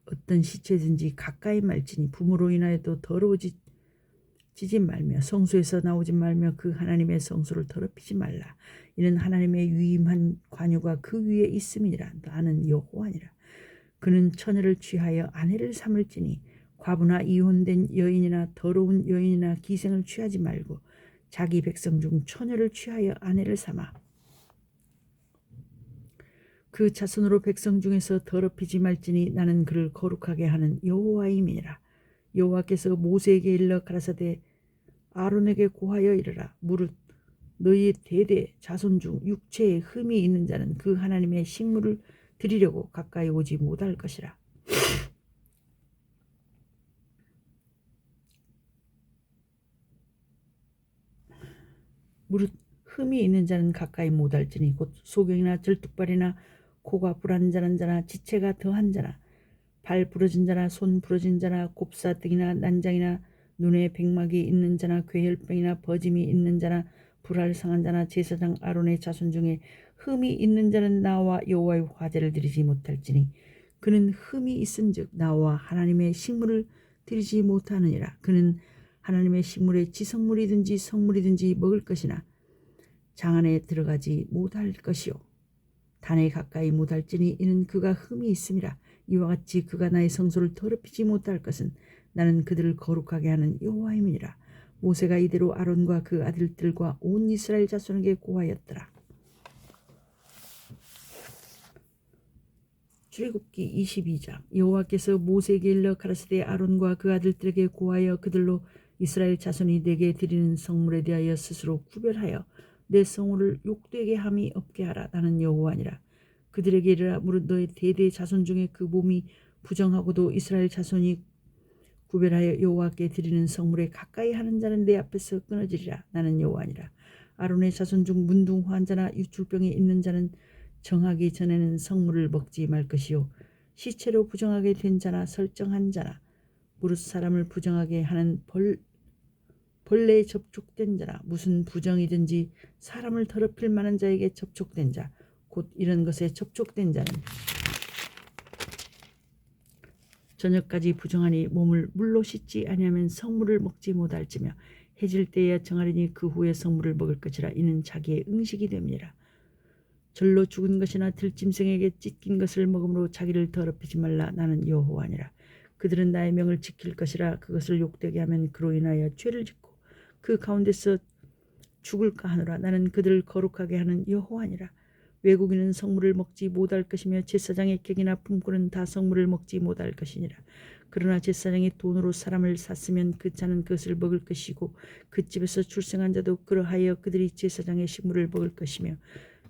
어떤 시체든지 가까이 말지니 부모로 인하여도 더러워지지 말며 성소에서 나오지 말며 그 하나님의 성소를 더럽히지 말라. 이는 하나님의 위임한 관유가 그 위에 있음이니라. 나는 여호와니라. 그는 처녀를 취하여 아내를 삼을지니 과부나 이혼된 여인이나 더러운 여인이나 기생을 취하지 말고 자기 백성 중 처녀를 취하여 아내를 삼아 그 자손으로 백성 중에서 더럽히지 말지니 나는 그를 거룩하게 하는 여호와임이니라. 여호와께서 모세에게 일러 가라사대 아론에게 고하여 이르라. 무릇 너희 대대 자손 중 육체에 흠이 있는 자는 그 하나님의 식물을 드리려고 가까이 오지 못할 것이라. 무릇 흠이 있는 자는 가까이 못할지니 곧 소경이나 절뚝발이나 코가 불안전한 자나 지체가 더한 자나 발 부러진 자나 손 부러진 자나 곱사등이나 난장이나 눈에 백막이 있는 자나 괴혈병이나 버짐이 있는 자나 불알 상한 자나 제사장 아론의 자손 중에 흠이 있는 자는 나와 여호와의 화제를 드리지 못할지니 그는 흠이 있은즉 나와 하나님의 식물을 드리지 못하느니라. 그는 하나님의 식물의 지성물이든지 성물이든지 먹을 것이나 장 안에 들어가지 못할 것이요 단에 가까이 못할지니 이는 그가 흠이 있음이라. 이와 같이 그가 나의 성소를 더럽히지 못할 것은 나는 그들을 거룩하게 하는 여호와임이니라. 모세가 이대로 아론과 그 아들들과 온 이스라엘 자손에게 고하였더라. 출애굽기 22장. 여호와께서 모세에게 일러 가라사대 아론과 그 아들들에게 고하여 그들로 이스라엘 자손이 내게 드리는 성물에 대하여 스스로 구별하여 내 성호를 욕되게 함이 없게 하라. 나는 여호와니라. 그들에게 이르라. 무릇 너의 대대 자손 중에 그 몸이 부정하고도 이스라엘 자손이 구별하여 여호와께 드리는 성물에 가까이 하는 자는 내 앞에서 끊어지리라. 나는 여호와니라. 아론의 자손 중 문둥 환자나 유출병이 있는 자는 정하기 전에는 성물을 먹지 말 것이요 시체로 부정하게 된 자나 설정한 자나 무릇 사람을 부정하게 하는 벌레에 접촉된 자나 무슨 부정이든지 사람을 더럽힐 만한 자에게 접촉된 자 곧 이런 것에 접촉된 자는 저녁까지 부정하니 몸을 물로 씻지 아니하면 성물을 먹지 못할지며 해질 때에야 정하리니 그 후에 성물을 먹을 것이라. 이는 자기의 응식이 됨이라. 절로 죽은 것이나 들짐승에게 찢긴 것을 먹음으로 자기를 더럽히지 말라. 나는 여호와니라. 그들은 나의 명을 지킬 것이라. 그것을 욕되게 하면 그로 인하여 죄를 짓고 그 가운데서 죽을까 하노라. 나는 그들을 거룩하게 하는 여호와니라. 외국인은 성물을 먹지 못할 것이며 제사장의 객이나 품꾼은 다 성물을 먹지 못할 것이니라. 그러나 제사장이 돈으로 사람을 샀으면 그 자는 그것을 먹을 것이고 그 집에서 출생한 자도 그러하여 그들이 제사장의 식물을 먹을 것이며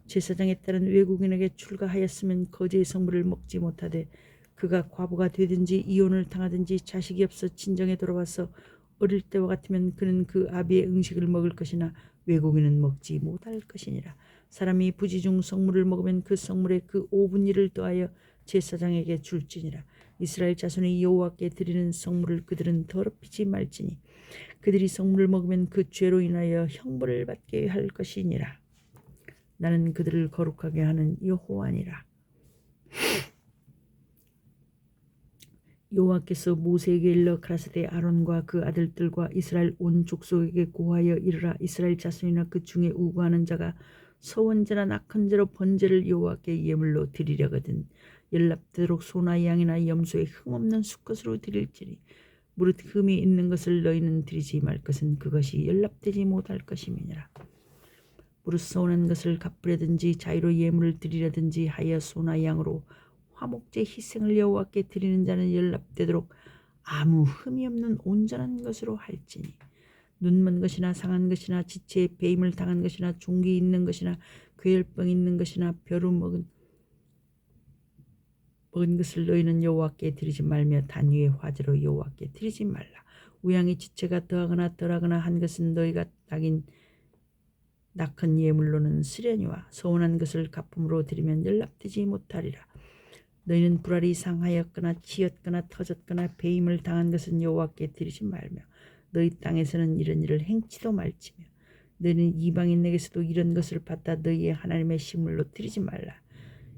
제사장에 따른 외국인에게 출가하였으면 거제의 성물을 먹지 못하되 그가 과부가 되든지 이혼을 당하든지 자식이 없어 친정에 돌아와서 어릴 때와 같으면 그는 그 아비의 음식을 먹을 것이나 외국인은 먹지 못할 것이니라. 사람이 부지중 성물을 먹으면 그 성물에 그 5분의 1을 더하여 제사장에게 줄지니라. 이스라엘 자손이 여호와께 드리는 성물을 그들은 더럽히지 말지니 그들이 성물을 먹으면 그 죄로 인하여 형벌을 받게 할 것이니라. 나는 그들을 거룩하게 하는 여호와니라. 여호와께서 모세에게 일러 가라사대 아론과 그 아들들과 이스라엘 온 족속에게 고하여 이르라. 이스라엘 자손이나 그 중에 우고하는 자가 서원제나 낙헌제로 번제를 여호와께 예물로 드리려거든 연락되도록 소나 양이나 염소의 흠없는 수컷으로 드릴지니 무릇 흠이 있는 것을 너희는 드리지 말 것은 그것이 연락되지 못할 것임이니라. 무릇 서운한 것을 갚으려든지 자유로 예물을 드리려든지 하여 소나 양으로 화목제 희생을 여호와께 드리는 자는 연락되도록 아무 흠이 없는 온전한 것으로 할지니 눈먼 것이나 상한 것이나 지체에 배임을 당한 것이나 종기 있는 것이나 괴혈병 있는 것이나 벼루 먹은 것을 너희는 여호와께 드리지 말며 단위의 화제로 여호와께 드리지 말라. 우양의 지체가 더하거나 덜하거나 한 것은 너희가 낙헌 예물로는 쓰려니와 서운한 것을 갚음으로 드리면 연락되지 못하리라. 너희는 불알이 상하였거나 치였거나 터졌거나 배임을 당한 것은 여호와께 드리지 말며 너희 땅에서는 이런 일을 행치도 말지며 너희는 이방인에게서도 이런 것을 받다 너희의 하나님의 식물로 드리지 말라.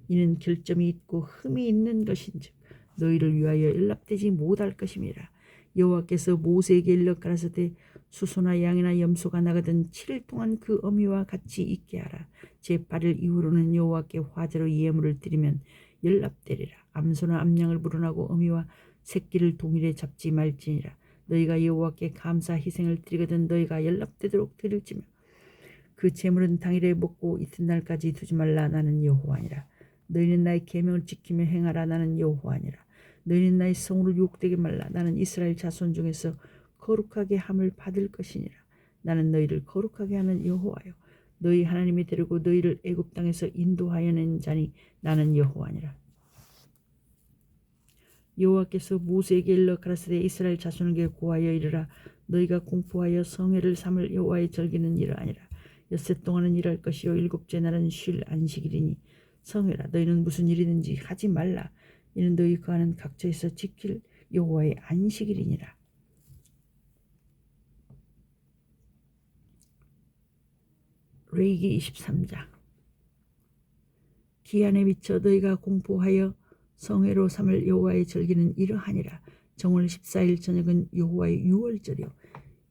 이는 결점이 있고 흠이 있는 것인즉 너희를 위하여 연락되지 못할 것임이라. 여호와께서 모세에게 일러 가라사대 수소나 양이나 염소가 나가던 7일 동안 그 어미와 같이 있게 하라. 제8일 이후로는 여호와께 화제로 예물을 드리면 연락되리라. 암소나 암양을 불어나고 어미와 새끼를 동일에 잡지 말지니라. 너희가 여호와께 감사 희생을 드리거든 너희가 연락되도록 드릴지며 그 제물은 당일에 먹고 이튿날까지 두지 말라. 나는 여호와니라. 너희는 나의 계명을 지키며 행하라. 나는 여호와니라. 너희는 나의 성으로 욕되게 말라. 나는 이스라엘 자손 중에서 거룩하게 함을 받을 것이니라. 나는 너희를 거룩하게 하는 여호와요 너희 하나님이 되려고 너희를 애굽 땅에서 인도하여 낸 자니 나는 여호와니라. 여호와께서 모세에게 일러 가라사대 이스라엘 자손에게 고하여 이르라. 너희가 공포하여 성회를 삼을 여호와의 절기는 이러하니라. 엿새 동안은 일할 것이요 일곱째 날은 쉴 안식일이니 성회라. 너희는 무슨 일이든지 하지 말라. 이는 너희 거하는 각처에서 지킬 여호와의 안식일이니라. 레위기 23장. 기한에 미쳐 너희가 공포하여 성회로 삼을 여호와의 절기는 이러하니라. 정월 14일 저녁은 여호와의 유월절이요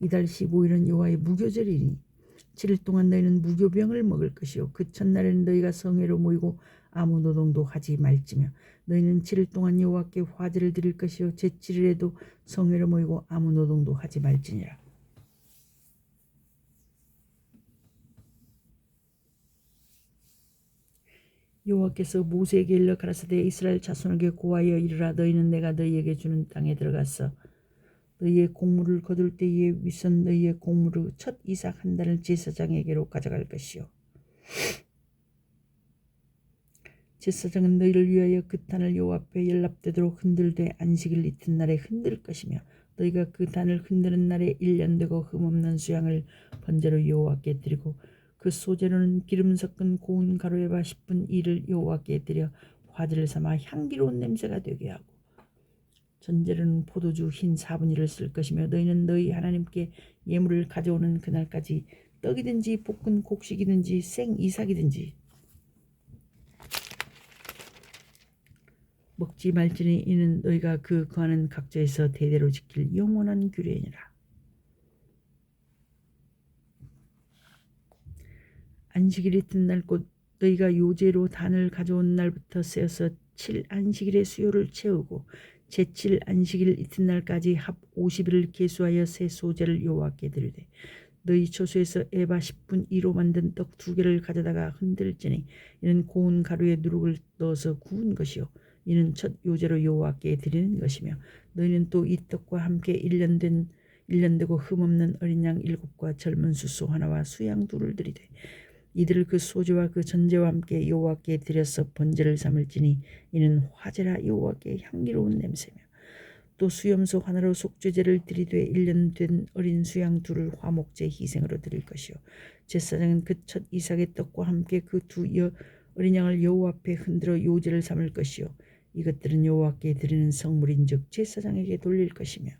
이달 15일은 여호와의 무교절이니 7일 동안 너희는 무교병을 먹을 것이요 그 첫날에는 너희가 성회로 모이고 아무 노동도 하지 말지며 너희는 7일 동안 여호와께 화제를 드릴 것이요 제7일에도 성회로 모이고 아무 노동도 하지 말지니라. 여호와께서 모세에게 일러 가라사대 이스라엘 자손에게 고하여 이르라. 너희는 내가 너희에게 주는 땅에 들어가서 너희의 곡물을 거둘 때에 위선 너희의 곡물의 첫 이삭 한 단을 제사장에게로 가져갈 것이요 제사장은 너희를 위하여 그 단을 여호와 앞에 연락되도록 흔들되 안식일 이튿날에 흔들 것이며 너희가 그 단을 흔드는 날에 1년 되고 흠없는 수양을 번제로 여호와께 드리고 그 소재로는 기름 섞은 고운 가루에바 10분 1을 여호와께 드려 화제를 삼아 향기로운 냄새가 되게 하고 전제로는 포도주 흰 4분의 1을 쓸 것이며 너희는 너희 하나님께 예물을 가져오는 그날까지 떡이든지 볶은 곡식이든지 생 이삭이든지 먹지 말지니 이는 너희가 그 거하는 각처에서 대대로 지킬 영원한 규례니라. 안식일 이튿날 곧 너희가 요제로 단을 가져온 날부터 세어서 7안식일의 수요를 채우고 제7 안식일 이튿날까지 합 50일을 계수하여 새 소제를 여호와께 드리되 너희 처소에서 에바 10분 2로 만든 떡 2개를 가져다가 흔들지니 이는 고운 가루에 누룩을 넣어서 구운 것이요 이는 첫 요제로 여호와께 드리는 것이며 너희는 또 이 떡과 함께 1년 되고 흠없는 어린 양 7과 젊은 수소 하나와 수양 2를 드리되 이들을 그 소제와 그 전제와 함께 여호와께 드려서 번제를 삼을지니 이는 화제라 여호와께 향기로운 냄새며 또 수염소 하나로 속죄제를 드리되 1년 된 어린 수양 2를 화목제 희생으로 드릴 것이요 제사장은 그 첫 이삭의 떡과 함께 그 2 어린 양을 여호와 앞에 흔들어 요제를 삼을 것이요 이것들은 여호와께 드리는 성물인즉 제사장에게 돌릴 것이며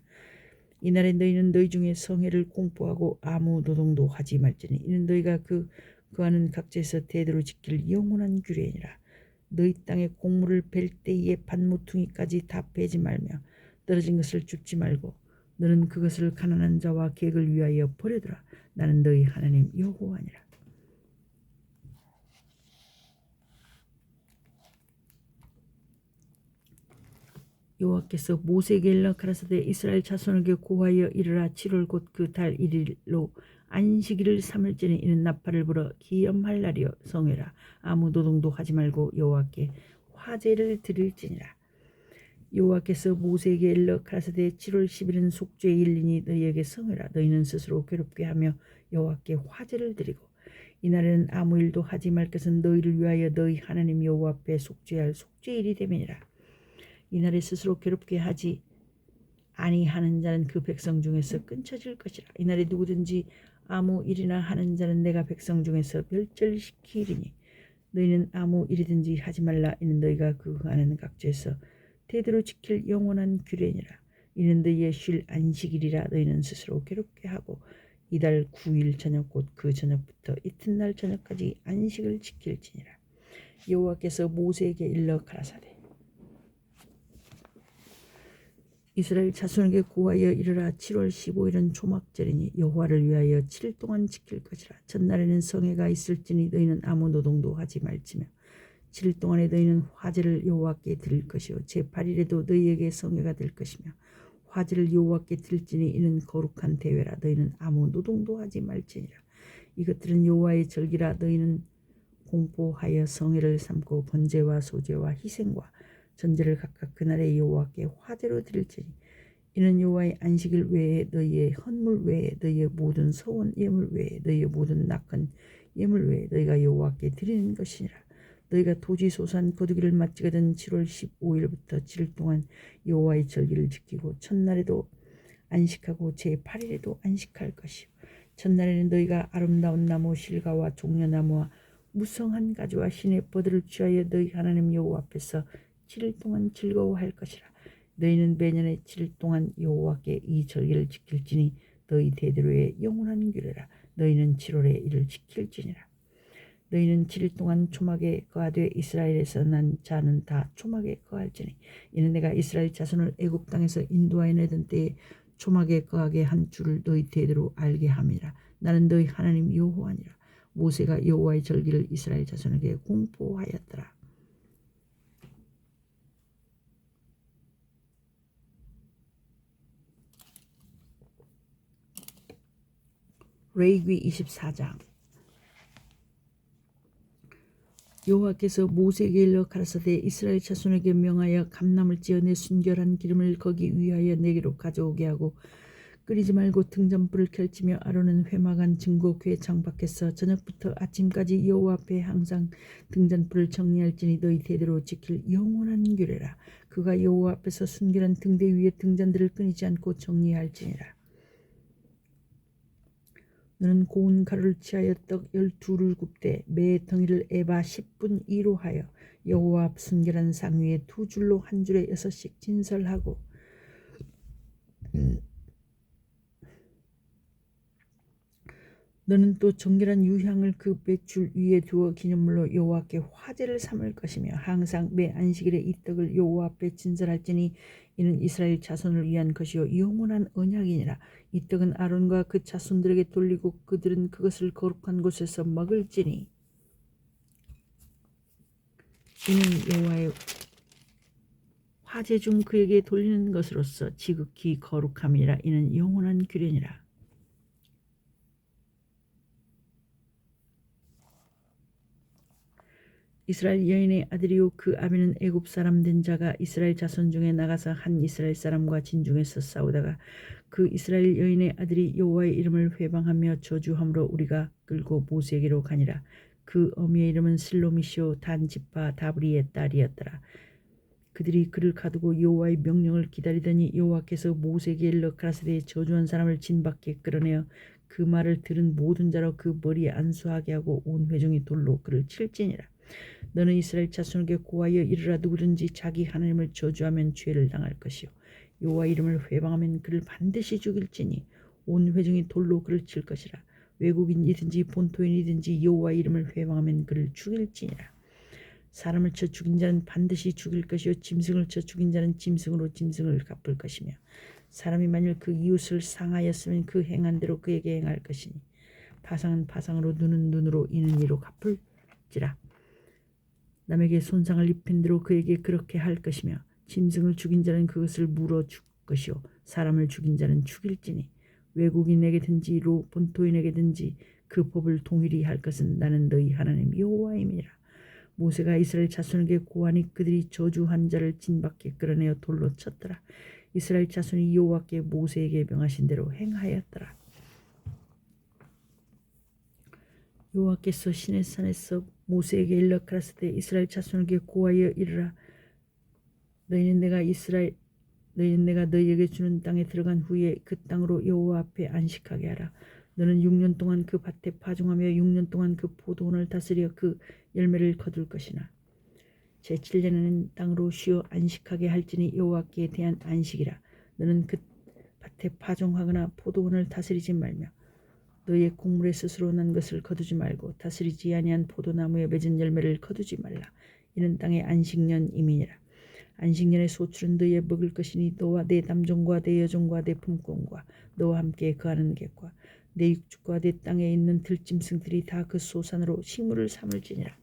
이날에 너희는 너희 중에 성회를 공포하고 아무 노동도 하지 말지니 이는 너희가 그하는 각지에서 대대로 지킬 영원한 규례니라. 너희 땅에 곡물을 벨 때에 밭모퉁이까지 다 베지 말며 떨어진 것을 줍지 말고 너는 그것을 가난한 자와 객을 위하여 버려두라. 나는 너희 하나님 여호와니라. 여호와께서 모세에게 일러 가라사대 이스라엘 자손에게 고하여 이르라 7월 곧 그 달 1일로 안식일을 삼을지니 이는 나팔을 불어 기염할 날이여 성회라. 아무 노동도 하지 말고 여호와께 화제를 드릴지니라. 여호와께서 모세에게 일러 가라사대 7월 10일은 속죄일이니 너희에게 성회라. 너희는 스스로 괴롭게 하며 여호와께 화제를 드리고 이날에는 아무 일도 하지 말 것은 너희를 위하여 너희 하나님 여호와 앞에 속죄할 속죄일이 됨이니라. 이날에 스스로 괴롭게 하지 아니하는 자는 그 백성 중에서 끊쳐질 것이라. 이날에 누구든지 아무 일이나 하는 자는 내가 백성 중에서 멸절시키리니 너희는 아무 일이든지 하지 말라. 이는 너희가 그 하는 각지에서 대대로 지킬 영원한 규례니라. 이는 너희의 쉴 안식일이라. 너희는 스스로 괴롭게 하고 이달 9일 저녁 곧 그 저녁부터 이튿날 저녁까지 안식을 지킬지니라. 여호와께서 모세에게 일러 가라사대 이스라엘 자손에게 고하여 이르라 7월 15일은 초막절이니 여호와를 위하여 7일 동안 지킬 것이라. 첫날에는 성회가 있을지니 너희는 아무 노동도 하지 말지며 7일 동안에 너희는 화제를 여호와께 드릴 것이요 제8일에도 너희에게 성회가 될 것이며 화제를 여호와께 드릴지니 이는 거룩한 대회라. 너희는 아무 노동도 하지 말지니라. 이것들은 여호와의 절기라. 너희는 공포하여 성회를 삼고 번제와 소제와 희생과 전제를 각각 그날의 여호와께 화제로 드릴지니 이는 여호와의 안식일 외에 너희의 헌물 외에 너희의 모든 서원 예물 외에 너희의 모든 낙헌 예물 외에 너희가 여호와께 드리는 것이니라. 너희가 토지 소산 거두기를 마치거든 7월 15일부터 7일 동안 여호와의 절기를 지키고 첫날에도 안식하고 제8일에도 안식할 것이요 첫날에는 너희가 아름다운 나무 실과와 종려나무와 무성한 가지와 신의 버들을 취하여 너희 하나님 여호와 앞에서 7일 동안 즐거워할 것이라. 너희는 매년에 7일 동안 여호와께 이 절기를 지킬지니 너희 대대로의 영원한 규례라. 너희는 7월에 이를 지킬지니라. 너희는 7일 동안 초막에 거하되 이스라엘에서 난 자는 다 초막에 거할지니 이는 내가 이스라엘 자손을 애굽 땅에서 인도하여 내던 때에 초막에 거하게 한 줄을 너희 대대로 알게 함이라. 나는 너희 하나님 여호와니라. 모세가 여호와의 절기를 이스라엘 자손에게 공포하였더라. 레위기 24장. 여호와께서 모세에게 일러 가라사대 이스라엘 자손에게 명하여 감람을 찌어 내 순결한 기름을 거기 위하여 내게로 가져오게 하고 끓이지 말고 등잔불을 펼치며 아론은 회막안 증거궤 창 밖에서 저녁부터 아침까지 여호와 앞에 항상 등잔불을 정리할지니 너희 대대로 지킬 영원한 규례라. 그가 여호와 앞에서 순결한 등대 위에 등잔들을 끊이지 않고 정리할지니라. 너는 고운 가루를 취하여 떡 12를 굽되 매 덩이를 에바 10분 2로 하여 여호와 앞 순결한 상 위에 2줄로 한 줄에 6씩 진설하고 너는 또 정결한 유향을 그 맷줄 위에 두어 기념물로 여호와께 화제를 삼을 것이며 항상 매 안식일에 이 떡을 여호와 앞에 진설할지니 이는 이스라엘 자손을 위한 것이요 영원한 언약이니라. 이 떡은 아론과 그 자손들에게 돌리고 그들은 그것을 거룩한 곳에서 먹을지니 이는 여호와의 화제 중 그에게 돌리는 것으로서 지극히 거룩함이라. 이는 영원한 규례니라. 이스라엘 여인의 아들이요 그 아비는 애굽 사람 된 자가 이스라엘 자손 중에 나가서 한 이스라엘 사람과 진중에서 싸우다가 그 이스라엘 여인의 아들이 여호와의 이름을 회방하며 저주함으로 우리가 끌고 모세에게로 가니라. 그 어미의 이름은 슬로미시오 단지파 다브리의 딸이었더라. 그들이 그를 가두고 여호와의 명령을 기다리더니 여호와께서 모세에게 일러 가라사대 저주한 사람을 진 밖에 끌어내어 그 말을 들은 모든 자로 그 머리에 안수하게 하고 온 회중이 돌로 그를 칠지니라. 너는 이스라엘 자손에게 고하여 이르라. 누구든지 자기 하나님을 저주하면 죄를 당할 것이요 여호와 이름을 회방하면 그를 반드시 죽일지니 온 회중이 돌로 그를 칠 것이라. 외국인이든지 본토인이든지 여호와 이름을 회방하면 그를 죽일지니라. 사람을 쳐 죽인 자는 반드시 죽일 것이요 짐승을 쳐 죽인 자는 짐승으로 짐승을 갚을 것이며 사람이 만일 그 이웃을 상하였으면 그 행한 대로 그에게 행할 것이니 파상은 파상으로 눈은 눈으로 이는 이로 갚을지라. 남에게 손상을 입힌 대로 그에게 그렇게 할 것이며 짐승을 죽인 자는 그것을 물어 줄 것이요 사람을 죽인 자는 죽일지니 외국인에게든지 본토인에게든지 그 법을 동일히 할 것은 나는 너희 하나님 여호와임이라. 모세가 이스라엘 자손에게 고하니 그들이 저주한 자를 진 밖에 끌어내어 돌로 쳤더라. 이스라엘 자손이 여호와께 모세에게 명하신 대로 행하였더라. 여호와께서 시내산에서 모세에게 일러 가라사대 이스라엘 자손에게 고하여 이르라. 너희는 내가 너희에게 주는 땅에 들어간 후에 그 땅으로 여호와 앞에 안식하게 하라. 너는 6년 동안 그 밭에 파종하며 6년 동안 그 포도원을 다스려 그 열매를 거둘 것이나 제7년에는 땅으로 쉬어 안식하게 할지니 여호와께 대한 안식이라. 너는 그 밭에 파종하거나 포도원을 다스리지 말며 너희의 곡물에 스스로 난 것을 거두지 말고 다스리지 아니한 포도나무에 맺은 열매를 거두지 말라. 이는 땅의 안식년임이니라. 안식년의 소출은 너희의 먹을 것이니 너와 내 남종과 내 여종과 내 품꾼과 너와 함께 거하는 객과 내 육축과 내 땅에 있는 들짐승들이 다 그 소산으로 식물을 삼을지니라.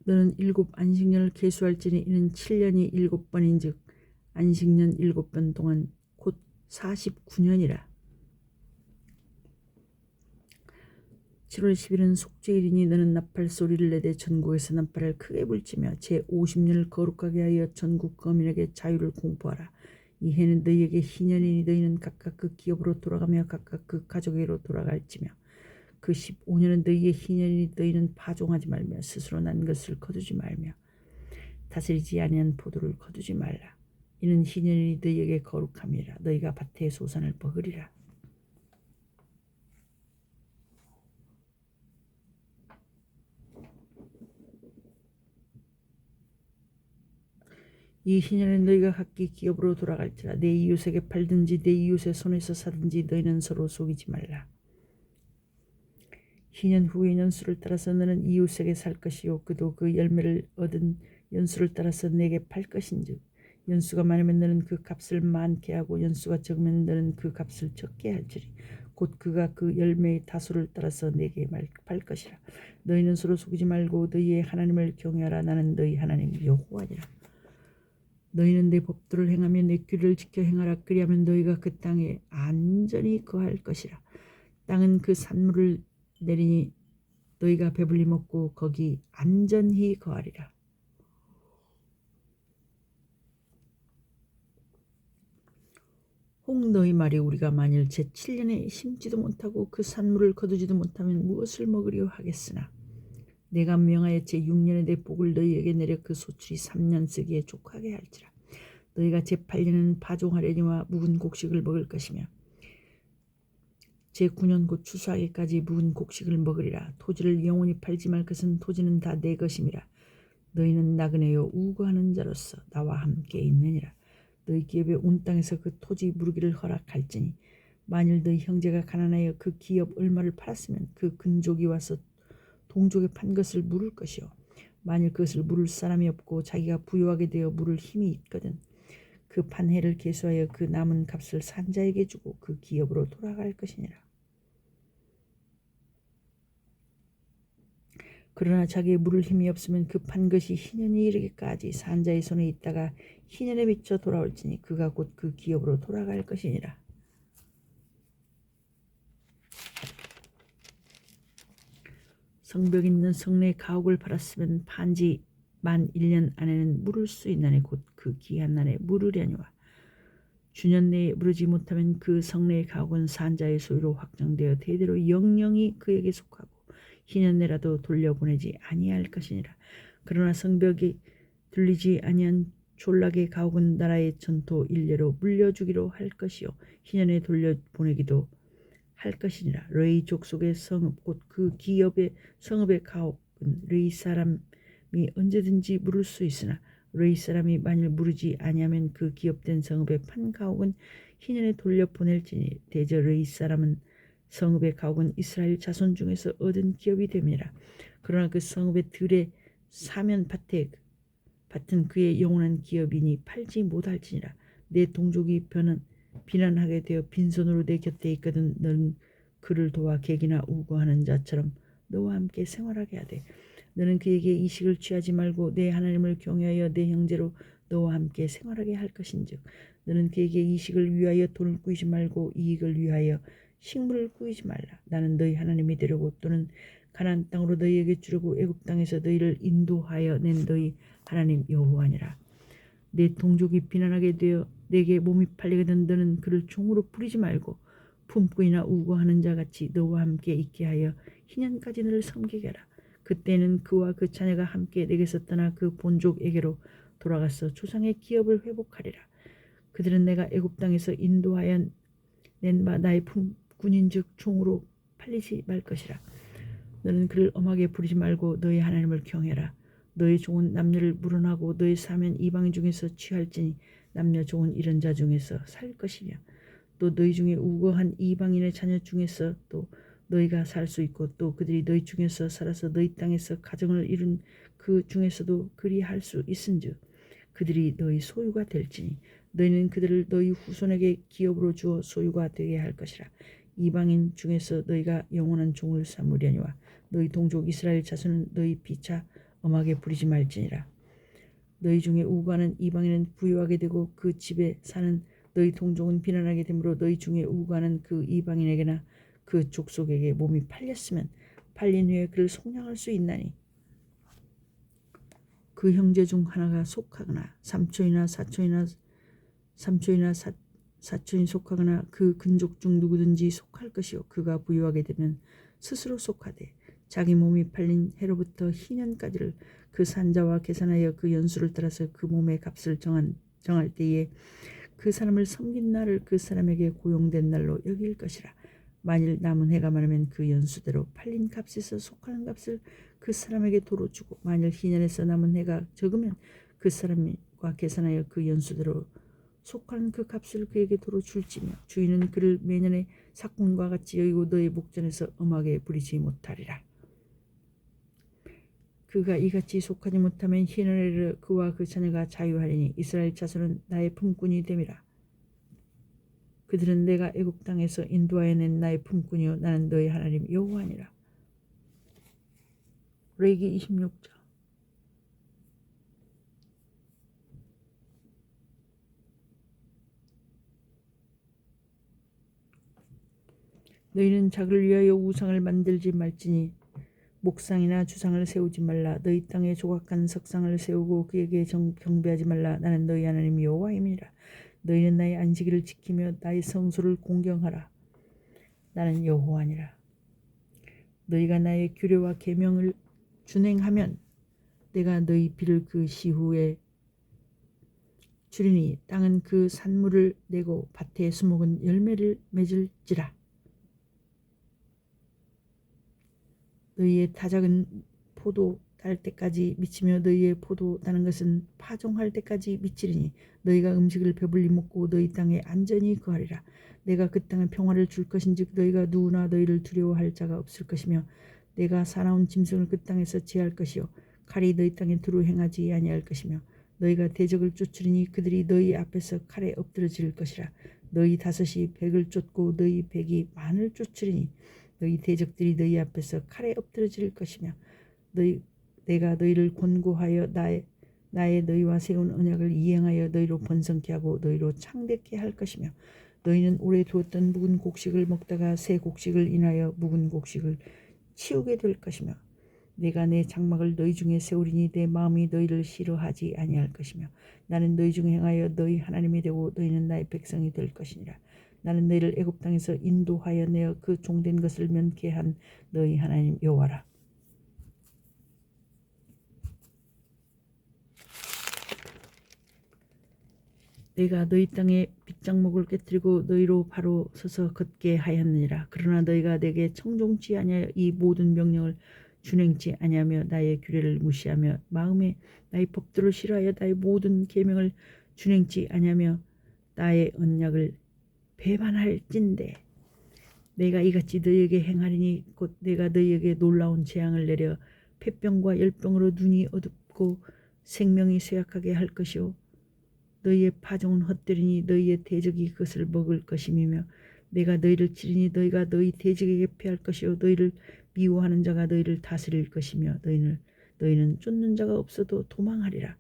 너는 7 안식년을 계수할지니 이는 7년이 7번인즉 안식년 7번 동안 곧 49년이라. 7월 10일은 속죄일이니 너는 나팔 소리를 내되 전국에서 나팔을 크게 불지며 제50년을 거룩하게 하여 전국 거민에게 자유를 공포하라. 이 해는 너희에게 희년이니 너희는 각각 그 기업으로 돌아가며 각각 그 가족에게로 돌아갈지며 그 15년은 너희의 희년이니 너희는 파종하지 말며 스스로 난 것을 거두지 말며 다스리지 아니한 포도를 거두지 말라. 이는 희년이니 너희에게 거룩함이라. 너희가 밭의 소산을 먹으리라. 이 희년에 너희가 각기 기업으로 돌아갈지라. 내 이웃에게 팔든지 내 이웃의 손에서 사든지 너희는 서로 속이지 말라. 희년 후의 연수를 따라서 너는 이웃에게 살 것이요 그도 그 열매를 얻은 연수를 따라서 내게 팔 것인즉 연수가 많으면 너는 그 값을 많게 하고 연수가 적으면 너는 그 값을 적게 할지니 곧 그가 그 열매의 다수를 따라서 내게 팔 것이라. 너희는 서로 속이지 말고 너희의 하나님을 경외하라. 나는 너희 하나님 여호와니라. 너희는 내 법도를 행하며 내 규례를 지켜 행하라. 그리하면 너희가 그 땅에 안전히 거할 것이라. 땅은 그 산물을 내리니 너희가 배불리 먹고 거기 안전히 거하리라. 혹 너희 말이 우리가 만일 제7년에 심지도 못하고 그 산물을 거두지도 못하면 무엇을 먹으려 하겠으나 내가 명하여 제6년에 내 복을 너희에게 내려 그 소출이 3년 쓰기에 족하게 할지라. 너희가 제8년에는 파종하려니와 묵은 곡식을 먹을 것이며 제9년 곧 추수하기까지 묵은 곡식을 먹으리라. 토지를 영원히 팔지 말 것은 토지는 다 내 것임이라. 너희는 나그네요 우거하는 자로서 나와 함께 있느니라. 너희 기업의 온 땅에서 그 토지 무르기를 허락할지니 만일 너희 형제가 가난하여 그 기업 얼마를 팔았으면 그 근족이 와서 동족에 판 것을 물을 것이요 만일 그것을 물을 사람이 없고 자기가 부유하게 되어 물을 힘이 있거든 그 판 해를 계수하여 그 남은 값을 산자에게 주고 그 기업으로 돌아갈 것이니라. 그러나 자기의 물을 힘이 없으면 그 판 것이 희년이 이르기까지 산자의 손에 있다가 희년에 미쳐 돌아올지니 그가 곧 그 기업으로 돌아갈 것이니라. 성벽 있는 성내 가옥을 팔았으면 판지 만 1년 안에는 물을 수 있나니 곧 그 기한 날에 물으려니와 주년 내에 물으지 못하면 그 성내의 가옥은 산자의 소유로 확정되어 대대로 영영이 그에게 속하고 희년 내라도 돌려보내지 아니할 것이니라. 그러나 성벽이 들리지 아니한 졸락의 가옥은 나라의 전토 일례로 물려주기로 할 것이요 희년에 돌려보내기도 할 것이니라. 레이 족속의 성읍 곧 그 기업의 성읍의 가옥은 레이 사람이 언제든지 물을 수 있으나 레이 사람이 만일 물으지 아니하면 그 기업된 성읍의 판 가옥은 희년에 돌려보낼지니 대저 레이 사람은 성읍의 가옥은 이스라엘 자손 중에서 얻은 기업이 됨이라. 그러나 그 성읍의 들의 사면 밭은 그의 영원한 기업이니 팔지 못할지니라. 내 동족이 비난하게 되어 빈손으로 내 곁에 있거든 너는 그를 도와 객이나 우고하는 자처럼 너와 함께 생활하게 하되 너는 그에게 이식을 취하지 말고 내 하나님을 경외하여 내 형제로 너와 함께 생활하게 할 것인즉 너는 그에게 이식을 위하여 돈을 꾸이지 말고 이익을 위하여 식물을 꾸이지 말라. 나는 너희 하나님이 되려고 또는 가나안 땅으로 너희에게 주려고 애굽 땅에서 너희를 인도하여 낸 너희 하나님 여호와니라. 내 동족이 비난하게 되어 내게 몸이 팔리거든 너는 그를 종으로 부리지 말고 품꾼이나 우고하는 자같이 너와 함께 있게 하여 희년까지 너를 섬기게 하라. 그때는 그와 그 자녀가 함께 내게서 떠나 그 본족에게로 돌아가서 조상의 기업을 회복하리라. 그들은 내가 애굽 땅에서 인도하여 낸 바 나의 품꾼인즉 종으로 팔리지 말 것이라. 너는 그를 엄하게 부리지 말고 너희 하나님을 경외하라. 너희 종은 남녀를 물어나고 너희 사면 이방인 중에서 취할지니 남녀 종은 이런 자 중에서 살 것이며 또 너희 중에 우거한 이방인의 자녀 중에서 또 너희가 살 수 있고 또 그들이 너희 중에서 살아서 너희 땅에서 가정을 이룬 그 중에서도 그리할 수 있은즉 그들이 너희 소유가 될지니 너희는 그들을 너희 후손에게 기업으로 주어 소유가 되게 할 것이라. 이방인 중에서 너희가 영원한 종을 삼으려니와 너희 동족 이스라엘 자손은 너희 피차 엄하게 부리지 말지니라. 너희 중에 우고하는 이방인은 부유하게 되고 그 집에 사는 너희 동족은 비난하게 되므로 너희 중에 우고하는 그 이방인에게나 그 족속에게 몸이 팔렸으면 팔린 후에 그를 속량할 수 있나니 그 형제 중 하나가 속하거나 삼촌이나 사촌이 속하거나 그 근족 중 누구든지 속할 것이요 그가 부유하게 되면 스스로 속하되 자기 몸이 팔린 해로부터 희년까지를 그 산자와 계산하여 그 연수를 따라서 그 몸의 값을 정할 때에 그 사람을 섬긴 날을 그 사람에게 고용된 날로 여길 것이라. 만일 남은 해가 많으면 그 연수대로 팔린 값에서 속하는 값을 그 사람에게 도로 주고 만일 희년에서 남은 해가 적으면 그 사람과 계산하여 그 연수대로 속하는 그 값을 그에게 도로 줄지며 주인은 그를 매년의 삭군과 같이 여기고 너의 목전에서 엄하게 부리지 못하리라. 그가 이같이 속하지 못하면 희년에 그와 그 자녀가 자유하리니 이스라엘 자손은 나의 품꾼이 됨이라. 그들은 내가 애굽 땅에서 인도하여 낸 나의 품꾼이요 나는 너희 하나님 여호와니라. 레위기 26장. 너희는 자기를 위하여 우상을 만들지 말지니 목상이나 주상을 세우지 말라. 너희 땅에 조각한 석상을 세우고 그에게 경배하지 말라. 나는 너희 하나님 여호와임이라. 너희는 나의 안식일을 지키며 나의 성소를 공경하라. 나는 여호와니라. 너희가 나의 규례와 계명을 준행하면 내가 너희 비를 그 시후에 주리니 땅은 그 산물을 내고 밭의 수목은 열매를 맺을지라. 너희의 타작은 포도 딸 때까지 미치며 너희의 포도 따는 것은 파종할 때까지 미치리니 너희가 음식을 배불리 먹고 너희 땅에 안전히 거하리라. 내가 그 땅에 평화를 줄 것인즉 너희가 누구나 너희를 두려워할 자가 없을 것이며 내가 사나운 짐승을 그 땅에서 제할 것이요 칼이 너희 땅에 두루 행하지 아니할 것이며 너희가 대적을 쫓으리니 그들이 너희 앞에서 칼에 엎드러질 것이라. 너희 다섯이 백을 쫓고 너희 백이 만을 쫓으리니 너희 대적들이 너희 앞에서 칼에 엎드러질 것이며 내가 너희를 권고하여 나의 너희와 세운 언약을 이행하여 너희로 번성케 하고 너희로 창대케 할 것이며 너희는 오래 두었던 묵은 곡식을 먹다가 새 곡식을 인하여 묵은 곡식을 치우게 될 것이며 내가 내 장막을 너희 중에 세우리니 내 마음이 너희를 싫어하지 아니할 것이며 나는 너희 중에 행하여 너희 하나님이 되고 너희는 나의 백성이 될 것이니라. 나는 너희를 애굽 땅에서 인도하여 내어 그 종된 것을 면케한 너희 하나님 여호와라. 내가 너희 땅에 빗장목을 깨뜨리고 너희로 바로 서서 걷게 하였느니라. 그러나 너희가 내게 청종치 아니하여 이 모든 명령을 준행치 아니하며 나의 규례를 무시하며 마음에 나의 법도를 싫어하여 나의 모든 계명을 준행치 아니하며 나의 언약을 배반할진대 내가 이같이 너희에게 행하리니 곧 내가 너희에게 놀라운 재앙을 내려 폐병과 열병으로 눈이 어둡고 생명이 쇠약하게 할 것이요 너희의 파종은 헛되리니 너희의 대적이 그것을 먹을 것임이며 내가 너희를 치리니 너희가 너희 대적에게 패할 것이요 너희를 미워하는 자가 너희를 다스릴 것이며 너희는 쫓는 자가 없어도 도망하리라.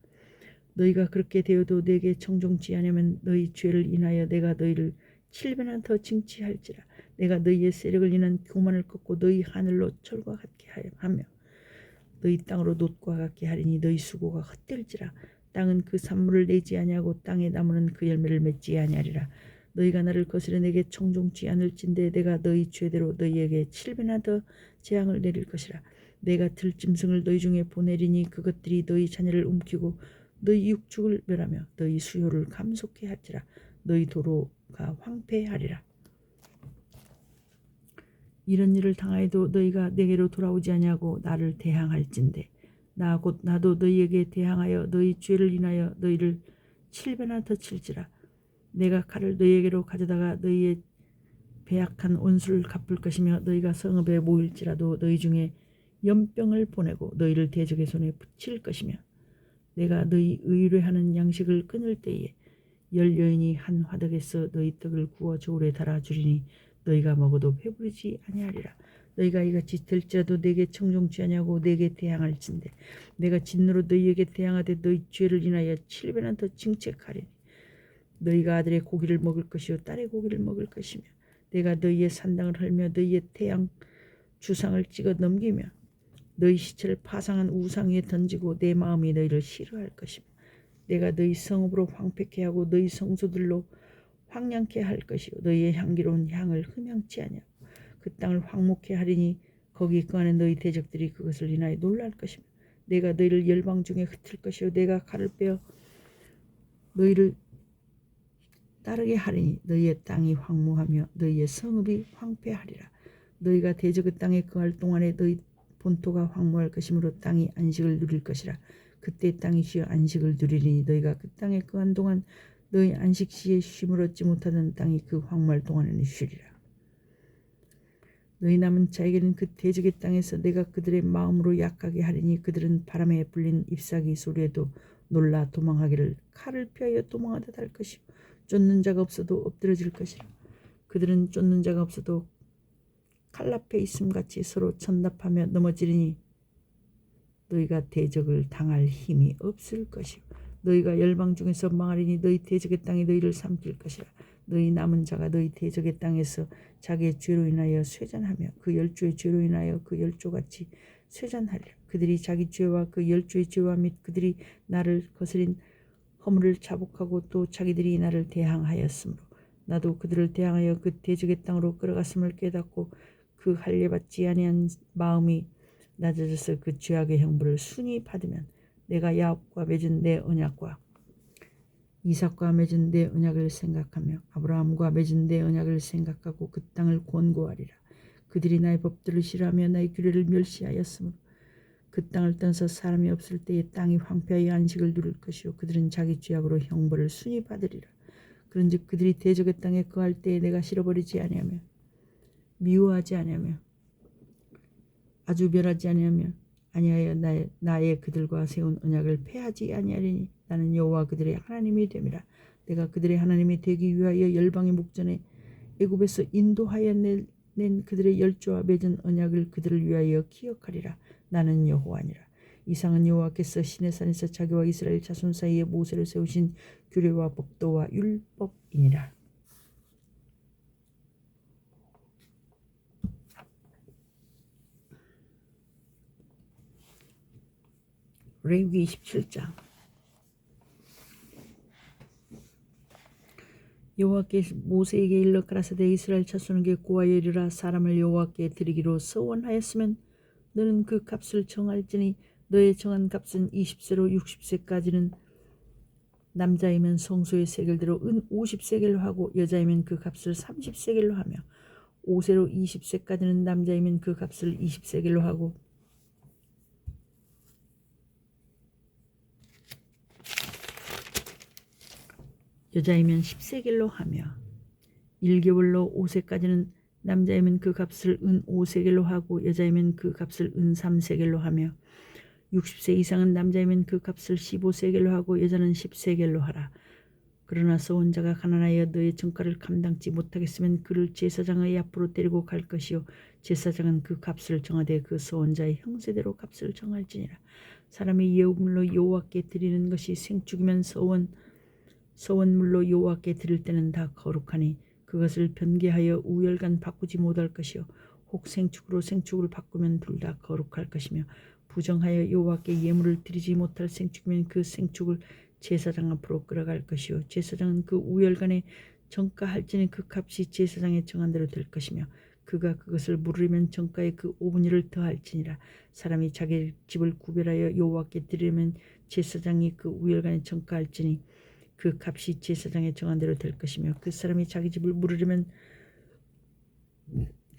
너희가 그렇게 되어도 내게 청종치 않으면 너희 죄를 인하여 내가 너희를 7배나 더 징치할지라. 내가 너희의 세력을 인한 교만을 꺾고 너희 하늘로 철과 같게 하며 너희 땅으로 놋과 같게 하리니 너희 수고가 헛될지라. 땅은 그 산물을 내지 아니하고 땅의 나무는 그 열매를 맺지 아니하리라. 너희가 나를 거스려 내게 청종치 않을진대 내가 너희 죄대로 너희에게 7배나 더 재앙을 내릴 것이라. 내가 들짐승을 너희 중에 보내리니 그것들이 너희 자녀를 움키고 너희 육축을 멸하며 너희 수요를 감속케 할지라. 너희 도로가 황폐하리라. 이런 일을 당하여도 너희가 내게로 돌아오지 아니하고 나를 대항할진대 나도 너희에게 대항하여 너희 죄를 인하여 너희를 7배나 더 칠지라. 내가 칼을 너희에게로 가져다가 너희의 배약한 온수를 갚을 것이며 너희가 성읍에 모일지라도 너희 중에 연병을 보내고 너희를 대적의 손에 붙일 것이며 내가 너희 의뢰하는 양식을 끊을 때에 열 여인이 한 화덕에서 너희 떡을 구워 저울에 달아주리니 너희가 먹어도 배부르지 아니하리라. 너희가 이같이 될지라도 내게 청종치 아니하고 내게 대항할진대 내가 진노로 너희에게 대항하되 너희 죄를 인하여 7배나 더 징책하리니 너희가 아들의 고기를 먹을 것이요 딸의 고기를 먹을 것이며 내가 너희의 산당을 헐며 너희의 태양 주상을 찍어 넘기며 너희 시체를 파상한 우상 위에 던지고 내 마음이 너희를 싫어할 것이며 내가 너희 성읍으로 황폐케 하고 너희 성소들로 황량케 할 것이요 너희의 향기로운 향을 흠양치 아니하고 그 땅을 황목케 하리니 거기 거하는 너희 대적들이 그것을 인하여 놀랄 것이며 내가 너희를 열방 중에 흩을 것이요 내가 칼을 빼어 너희를 따르게 하리니 너희의 땅이 황무하며 너희의 성읍이 황폐하리라. 너희가 대적의 땅에 거할 동안에 너희 본토가 황무할 것이므로 땅이 안식을 누릴 것이라. 그때 땅이 쉬어 안식을 누리리니 너희가 그 땅에 거한 동안 너희 안식시에 쉼을 얻지 못하던 땅이 그 황무할 동안에는 쉬리라. 너희 남은 자에게는 그 대적의 땅에서 내가 그들의 마음으로 약하게 하리니 그들은 바람에 불린 잎사귀 소리에도 놀라 도망하기를 칼을 피하여 도망하듯 할 것이요 쫓는 자가 없어도 엎드러질 것이라. 그들은 쫓는 자가 없어도 칼앞에 있음같이 서로 천답하며 넘어지리니 너희가 대적을 당할 힘이 없을 것이요 너희가 열방 중에서 망하리니 너희 대적의 땅이 너희를 삼킬 것이라. 너희 남은 자가 너희 대적의 땅에서 자기의 죄로 인하여 쇠잔하며 그 열조의 죄로 인하여 그 열조같이 쇠잔하리라. 그들이 자기 죄와 그 열조의 죄와 및 그들이 나를 거스린 허물을 자복하고 또 자기들이 나를 대항하였으므로 나도 그들을 대항하여 그 대적의 땅으로 끌어갔음을 깨닫고 그 할례받지 아니한 마음이 낮아져서 그 죄악의 형벌을 순히 받으면 내가 야곱과 맺은 내 언약과 이삭과 맺은 내 언약을 생각하며 아브라함과 맺은 내 언약을 생각하고 그 땅을 권고하리라. 그들이 나의 법들을 싫어하며 나의 규례를 멸시하였으므로 그 땅을 떠나서 사람이 없을 때에 땅이 황폐하여 안식을 누릴 것이요 그들은 자기 죄악으로 형벌을 순히 받으리라. 그런즉 그들이 대적의 땅에 거할 때에 내가 싫어버리지 아니하며 미워하지 아니하며 아주 멸하지 아니하여 나의 그들과 세운 언약을 폐하지 아니하리니 나는 여호와 그들의 하나님이 됨이라. 내가 그들의 하나님이 되기 위하여 열방의 목전에 애굽에서 인도하여 낸 그들의 열조와 맺은 언약을 그들을 위하여 기억하리라. 나는 여호와니라. 이상은 여호와께서 시내산에서 자기와 이스라엘 자손 사이에 모세를 세우신 규례와 법도와 율법이니라. 레위기 27장. 여호와께 모세에게 일러 가라사대 이스라엘 자손에게 고하여 이르라. 사람을 여호와께 드리기로 서원하였으면 너는 그 값을 정할지니 너의 정한 값은 20세로 60세까지는 남자이면 성소의 세겔대로 은 50세겔로 하고 여자이면 그 값을 30세겔로 하며 5세로 20세까지는 남자이면 그 값을 20세겔로 하고 여자이면 10세겔로 하며 1개월로 5세까지는 남자이면 그 값을 은 5세겔로 하고 여자이면 그 값을 은 3세겔로 하며 60세 이상은 남자이면 그 값을 15세겔로 하고 여자는 10세겔로 하라. 그러나 서원자가 가난하여 너의 정가를 감당치 못하겠으면 그를 제사장의 앞으로 데리고 갈 것이요 제사장은 그 값을 정하되 그 서원자의 형세대로 값을 정할지니라. 사람이 예물로 여호와께 드리는 것이 생축이면 서원물로 여호와께 드릴 때는 다 거룩하니 그것을 변개하여 우열간 바꾸지 못할 것이요 혹 생축으로 생축을 바꾸면 둘 다 거룩할 것이며 부정하여 여호와께 예물을 드리지 못할 생축이면 그 생축을 제사장 앞으로 끌어갈 것이요 제사장은 그 우열간에 정가할지니 그 값이 제사장의 정한 대로 될 것이며 그가 그것을 물으려면 정가에 그 5분의 1을 더할지니라. 사람이 자기 집을 구별하여 여호와께 드리려면 제사장이 그 우열간에 정가할지니 그 값이 제사장의 정한 대로 될 것이며 그 사람이 자기 집을 물으려면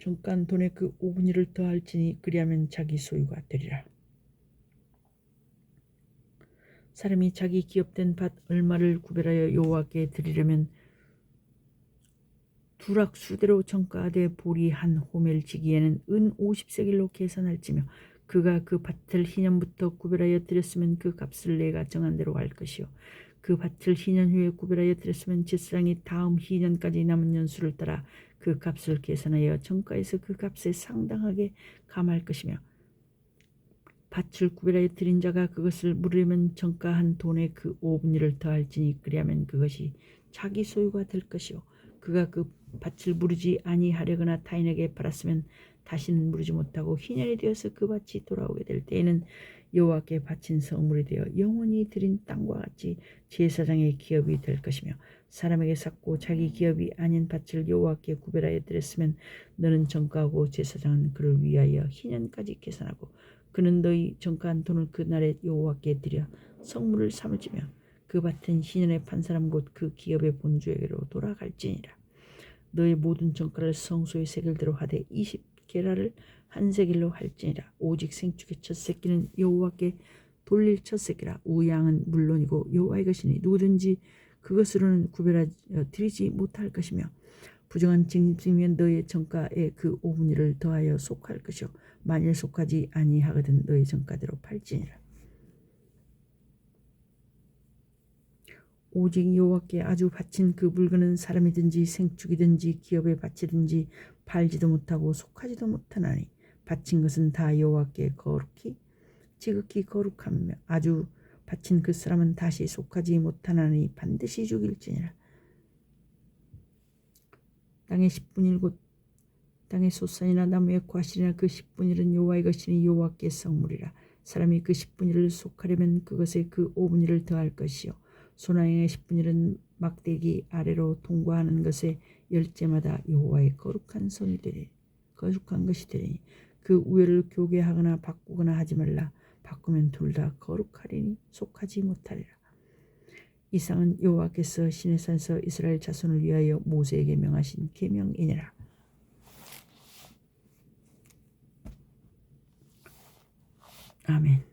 정가한 돈의 그 5분의 1을 더할지니 그리하면 자기 소유가 되리라. 사람이 자기 기업된 밭 얼마를 구별하여 여호와께 드리려면 두락수대로 정가하되 보리 한 호멜 지기에는 은 50세겔로 계산할지며 그가 그 밭을 희년부터 구별하여 드렸으면 그 값을 내가 정한 대로 할 것이요 그 밭을 희년 후에 구별하여 드렸으면 제사장이 다음 희년까지 남은 년수를 따라 그 값을 계산하여 정가에서 그 값에 상당하게 감할 것이며 밭을 구별하여 드린 자가 그것을 물으려면 정가한 돈의 그 5분의 1을 더할지니 그리하면 그것이 자기 소유가 될 것이요 그가 그 밭을 무르지 아니하려거나 타인에게 팔았으면 다시는 무르지 못하고 희년이 되어서 그 밭이 돌아오게 될 때에는 여호와께 바친 성물이 되어 영원히 드린 땅과 같이 제사장의 기업이 될 것이며 사람에게 샀고 자기 기업이 아닌 밭을 여호와께 구별하여 드렸으면 너는 정가하고 제사장은 그를 위하여 희년까지 계산하고 그는 너희 정가한 돈을 그날에 여호와께 드려 성물을 삼을지며 그 밭은 희년에 판 사람 곧 그 기업의 본주에게로 돌아갈지니라. 너의 모든 정가를 성소의 세겔대로 하되 20게라를 한 세겔로 할지니라. 오직 생축의 첫 새끼는 여호와께 돌릴 첫 새끼라. 우양은 물론이고 여호와의 것이니 누구든지 그것으로는 구별하여 드리지 못할 것이며 부정한 징집이면 너의 정가에 그 5분의 1을 더하여 속할 것이요 만일 속하지 아니하거든 너의 정가대로 팔지니라. 오직 여호와께 아주 바친 그 물건은 사람이든지 생축이든지 기업에 바치든지 팔지도 못하고 속하지도 못하나니 바친 것은 다 여호와께 지극히 거룩하며 아주 바친 그 사람은 다시 속하지 못하나니 반드시 죽일지니라. 땅의 10분의 1 곧 땅의 소산이나 나무의 과실이나 그 10분의 1은 여호와의 것이니 여호와께 성물이라. 사람이 그 10분의 1을 속하려면 그것에 그 5분의 1을 더할 것이요 소나영의 10분의 1은 막대기 아래로 통과하는 것에 열째마다 여호와의 거룩한 것이 되리니 그 우열을 교개하거나 바꾸거나 하지 말라. 바꾸면 둘 다 거룩하리니 속하지 못하리라. 이상은 여호와께서 시내산에서 이스라엘 자손을 위하여 모세에게 명하신 계명이니라. 아멘.